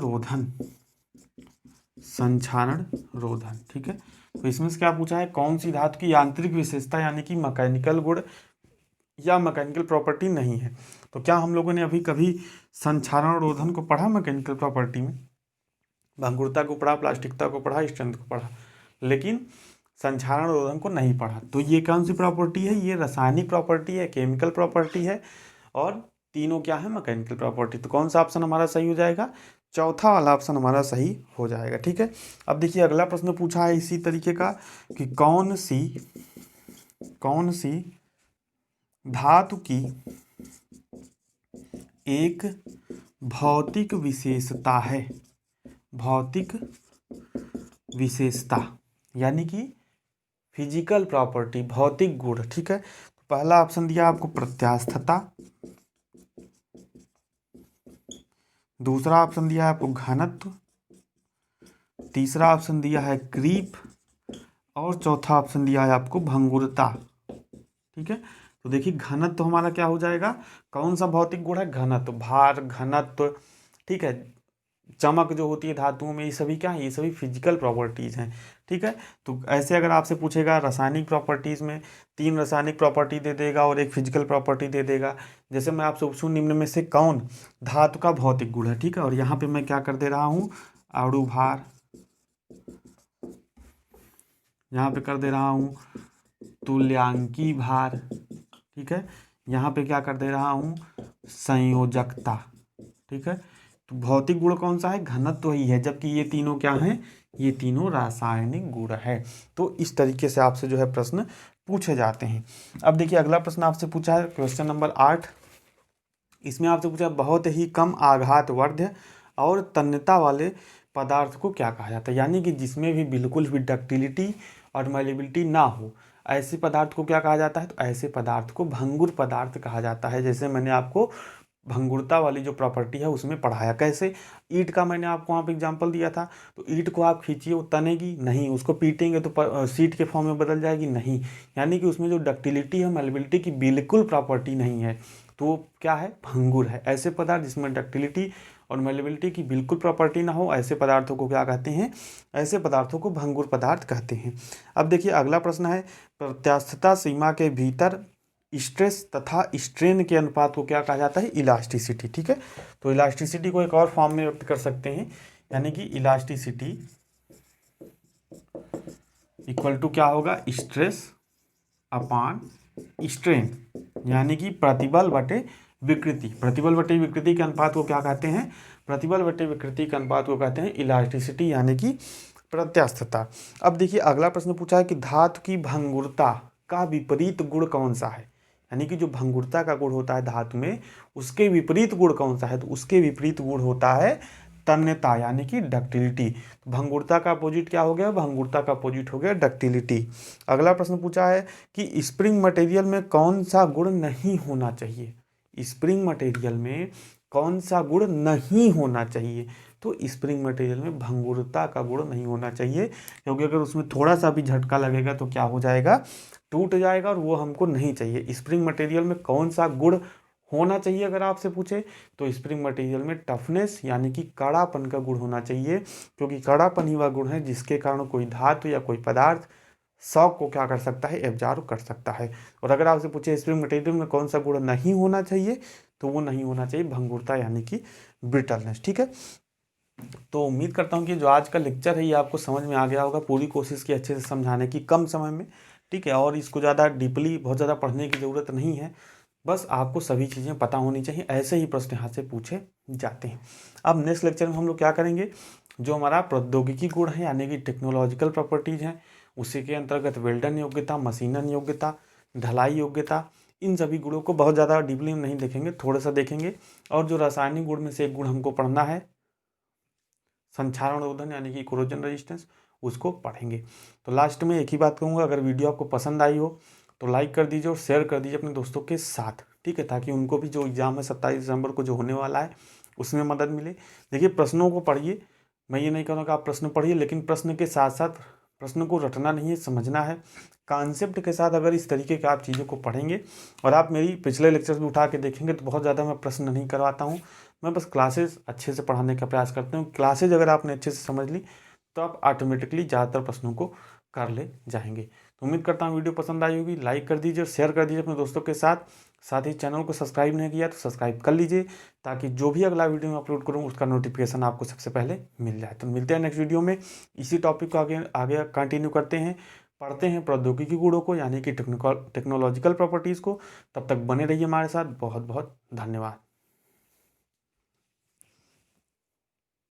S1: रोधन, ठीक है। तो इसमें से क्या पूछा है, कौन सी धातु की यांत्रिक विशेषता यानी कि मैकेनिकल गुण या मैकेनिकल प्रॉपर्टी नहीं है। तो क्या हम लोगों ने अभी कभी संक्षारण रोधन को पढ़ा मैकेनिकल प्रॉपर्टी में? भंगुरता को पढ़ा, प्लास्टिकता को पढ़ा, स्ट्रेंथ को पढ़ा, लेकिन संक्षारण रोधन को नहीं पढ़ा। तो ये कौन सी प्रॉपर्टी है? ये रासायनिक प्रॉपर्टी है, केमिकल प्रॉपर्टी है, और तीनों क्या है? Mechanical property. तो कौन सा ऑप्शन हमारा सही हो जाएगा? चौथा वाला ऑप्शन हमारा सही हो जाएगा। ठीक है, अब देखिए अगला प्रश्न पूछा है इसी तरीके का कि कौन सी धातु की एक भौतिक विशेषता है, भौतिक विशेषता यानी कि फिजिकल प्रॉपर्टी, भौतिक गुण। ठीक है, तो पहला ऑप्शन दिया आपको प्रत्यास्थता, दूसरा ऑप्शन दिया है आपको घनत्व, तीसरा ऑप्शन दिया है क्रीप, और चौथा ऑप्शन दिया है आपको भंगुरता। ठीक है, तो देखिए घनत्व हमारा क्या हो जाएगा? कौन सा भौतिक गुण है? घनत्व, भार, घनत्व। ठीक है, चमक जो होती है धातुओं में, ये सभी क्या है? ये सभी फिजिकल प्रॉपर्टीज हैं। ठीक है, तो ऐसे अगर आपसे पूछेगा रासायनिक प्रॉपर्टीज में 3 रासायनिक प्रॉपर्टी दे देगा और एक फिजिकल प्रॉपर्टी दे देगा। जैसे मैं आपसे पूछूं निम्न में से कौन धातु का भौतिक गुण है? ठीक है, और यहाँ पे मैं क्या कर दे रहा हूँ? अणु भार, यहाँ पे कर दे रहा हूँ तुल्यांकी भार। ठीक है, यहाँ पे क्या कर दे रहा हूँ? संयोजकता। ठीक है, तो भौतिक गुण कौन सा है? घनत्व ही है, जबकि ये तीनों क्या हैं? ये तीनों रासायनिक गुण है। तो इस तरीके से आपसे जो है प्रश्न पूछे जाते हैं। अब देखिए अगला प्रश्न आपसे पूछा है क्वेश्चन नंबर 8। इसमें आपसे पूछा बहुत ही कम आघातवर्ध्य और तन्यता वाले पदार्थ को क्या कहा जाता है? यानी कि जिसमें भी बिल्कुल भी डक्टिलिटी और मॉलिबिलिटी ना हो, ऐसे पदार्थ को क्या कहा जाता है? तो ऐसे पदार्थ को भंगुर पदार्थ कहा जाता है। जैसे मैंने आपको भंगुरता वाली जो प्रॉपर्टी है उसमें पढ़ाया। कैसे? ईंट का मैंने आपको वहाँ पे एग्जांपल दिया था। तो ईंट को आप खींचिए, वो तनेगी नहीं, उसको पीटेंगे तो सीट के फॉर्म में बदल जाएगी नहीं। यानी कि उसमें जो डक्टिलिटी है, मॉलिबिलिटी की बिल्कुल प्रॉपर्टी नहीं है, तो वो क्या है? भंगुर है। ऐसे पदार्थ जिसमें डक्टिलिटी और मॉलिबिलिटी की बिल्कुल प्रॉपर्टी ना हो, ऐसे पदार्थों को क्या कहते हैं? ऐसे पदार्थों को भंगुर पदार्थ कहते हैं। अब देखिए अगला प्रश्न है प्रत्यास्थता सीमा के भीतर स्ट्रेस तथा स्ट्रेन के अनुपात को क्या कहा जाता है? इलास्टिसिटी। ठीक है, तो इलास्टिसिटी को एक और फॉर्म में व्यक्त कर सकते हैं, यानी कि इलास्टिसिटी इक्वल टू क्या होगा? स्ट्रेस अपॉन स्ट्रेन, यानी कि प्रतिबल बटे विकृति। प्रतिबल बटे विकृति के अनुपात को क्या कहते हैं? प्रतिबल बटे विकृति के अनुपात को कहते हैं इलास्टिसिटी, यानी कि प्रत्यास्थता। अब देखिए अगला प्रश्न पूछा है कि धातु की भंगुरता का विपरीत गुण कौन सा है? यानी कि जो भंगुरता का गुण होता है धातु में, उसके विपरीत गुण कौन सा है? तो उसके विपरीत गुण होता है तन्यता, यानी कि डक्टिलिटी। तो भंगुरता का अपोजिट क्या हो गया? भंगुरता का अपोजिट हो गया डक्टिलिटी। अगला प्रश्न पूछा है कि स्प्रिंग मटेरियल में कौन सा गुण नहीं होना चाहिए? स्प्रिंग मटेरियल में कौन सा गुण नहीं होना चाहिए? तो स्प्रिंग मटेरियल में भंगुरता का गुण नहीं होना चाहिए, क्योंकि अगर उसमें थोड़ा सा भी झटका लगेगा तो क्या हो जाएगा? टूट जाएगा, और वो हमको नहीं चाहिए। स्प्रिंग मटेरियल में कौन सा गुण होना चाहिए अगर आपसे पूछे, तो स्प्रिंग मटेरियल में टफनेस यानी कि कड़ापन का गुण होना चाहिए, क्योंकि कड़ापन ही वह गुण है जिसके कारण कोई धातु या कोई पदार्थ शॉक को क्या कर सकता है? एब्जॉर्ब कर सकता है। और अगर आपसे पूछे स्प्रिंग मटेरियल में कौन सा गुण नहीं होना चाहिए, तो वो नहीं होना चाहिए भंगुरता यानी कि ब्रिटलनेस। ठीक है, तो उम्मीद करता हूँ कि जो आज का लेक्चर है ये आपको समझ में आ गया होगा। पूरी कोशिश की अच्छे से समझाने की कम समय में। ठीक है, और इसको ज़्यादा डीपली बहुत ज़्यादा पढ़ने की ज़रूरत नहीं है, बस आपको सभी चीज़ें पता होनी चाहिए। ऐसे ही प्रश्न यहाँ से पूछे जाते हैं। अब नेक्स्ट लेक्चर में हम लोग क्या करेंगे? जो हमारा प्रौद्योगिकी गुण है यानी कि टेक्नोलॉजिकल प्रॉपर्टीज़ हैं, उसी के अंतर्गत वेल्डन योग्यता, मशीनन योग्यता, ढलाई योग्यता, इन सभी गुणों को बहुत ज़्यादा डीपली नहीं देखेंगे, थोड़ा सा देखेंगे। और जो रासायनिक गुण में से एक गुण हमको पढ़ना है संक्षारण रोधन यानी कि कोरोजन रेजिस्टेंस, उसको पढ़ेंगे। तो लास्ट में एक ही बात कहूँगा, अगर वीडियो आपको पसंद आई हो तो लाइक कर दीजिए और शेयर कर दीजिए अपने दोस्तों के साथ। ठीक है, ताकि उनको भी जो एग्ज़ाम है 27 दिसंबर को जो होने वाला है उसमें मदद मिले। देखिए प्रश्नों को पढ़िए, मैं ये नहीं कहूँगा आप प्रश्न पढ़िए, लेकिन प्रश्न के साथ साथ प्रश्न को रटना नहीं है, समझना है। कॉन्सेप्ट के साथ अगर इस तरीके के आप चीज़ों को पढ़ेंगे, और आप मेरी पिछले लेक्चर्स भी उठा के देखेंगे तो बहुत ज़्यादा मैं प्रश्न नहीं करवाता हूँ, मैं बस क्लासेस अच्छे से पढ़ाने का प्रयास करता हूँ। क्लासेज अगर आपने अच्छे से समझ ली तो आप ऑटोमेटिकली ज़्यादातर प्रश्नों को कर ले जाएंगे। तो उम्मीद करता हूँ वीडियो पसंद आई होगी। लाइक कर दीजिए और शेयर कर दीजिए अपने दोस्तों के साथ। साथ ही चैनल को सब्सक्राइब नहीं किया तो सब्सक्राइब कर लीजिए, ताकि जो भी अगला वीडियो मैं अपलोड करूँ उसका नोटिफिकेशन आपको सबसे पहले मिल जाए। तो मिलते हैं नेक्स्ट वीडियो में, इसी टॉपिक को आगे आगे कंटिन्यू करते हैं, पढ़ते हैं प्रौद्योगिकी गुणों को, यानी कि टेक्नोलॉजिकल प्रॉपर्टीज़ को। तब तक बने रहिए हमारे साथ। बहुत बहुत धन्यवाद।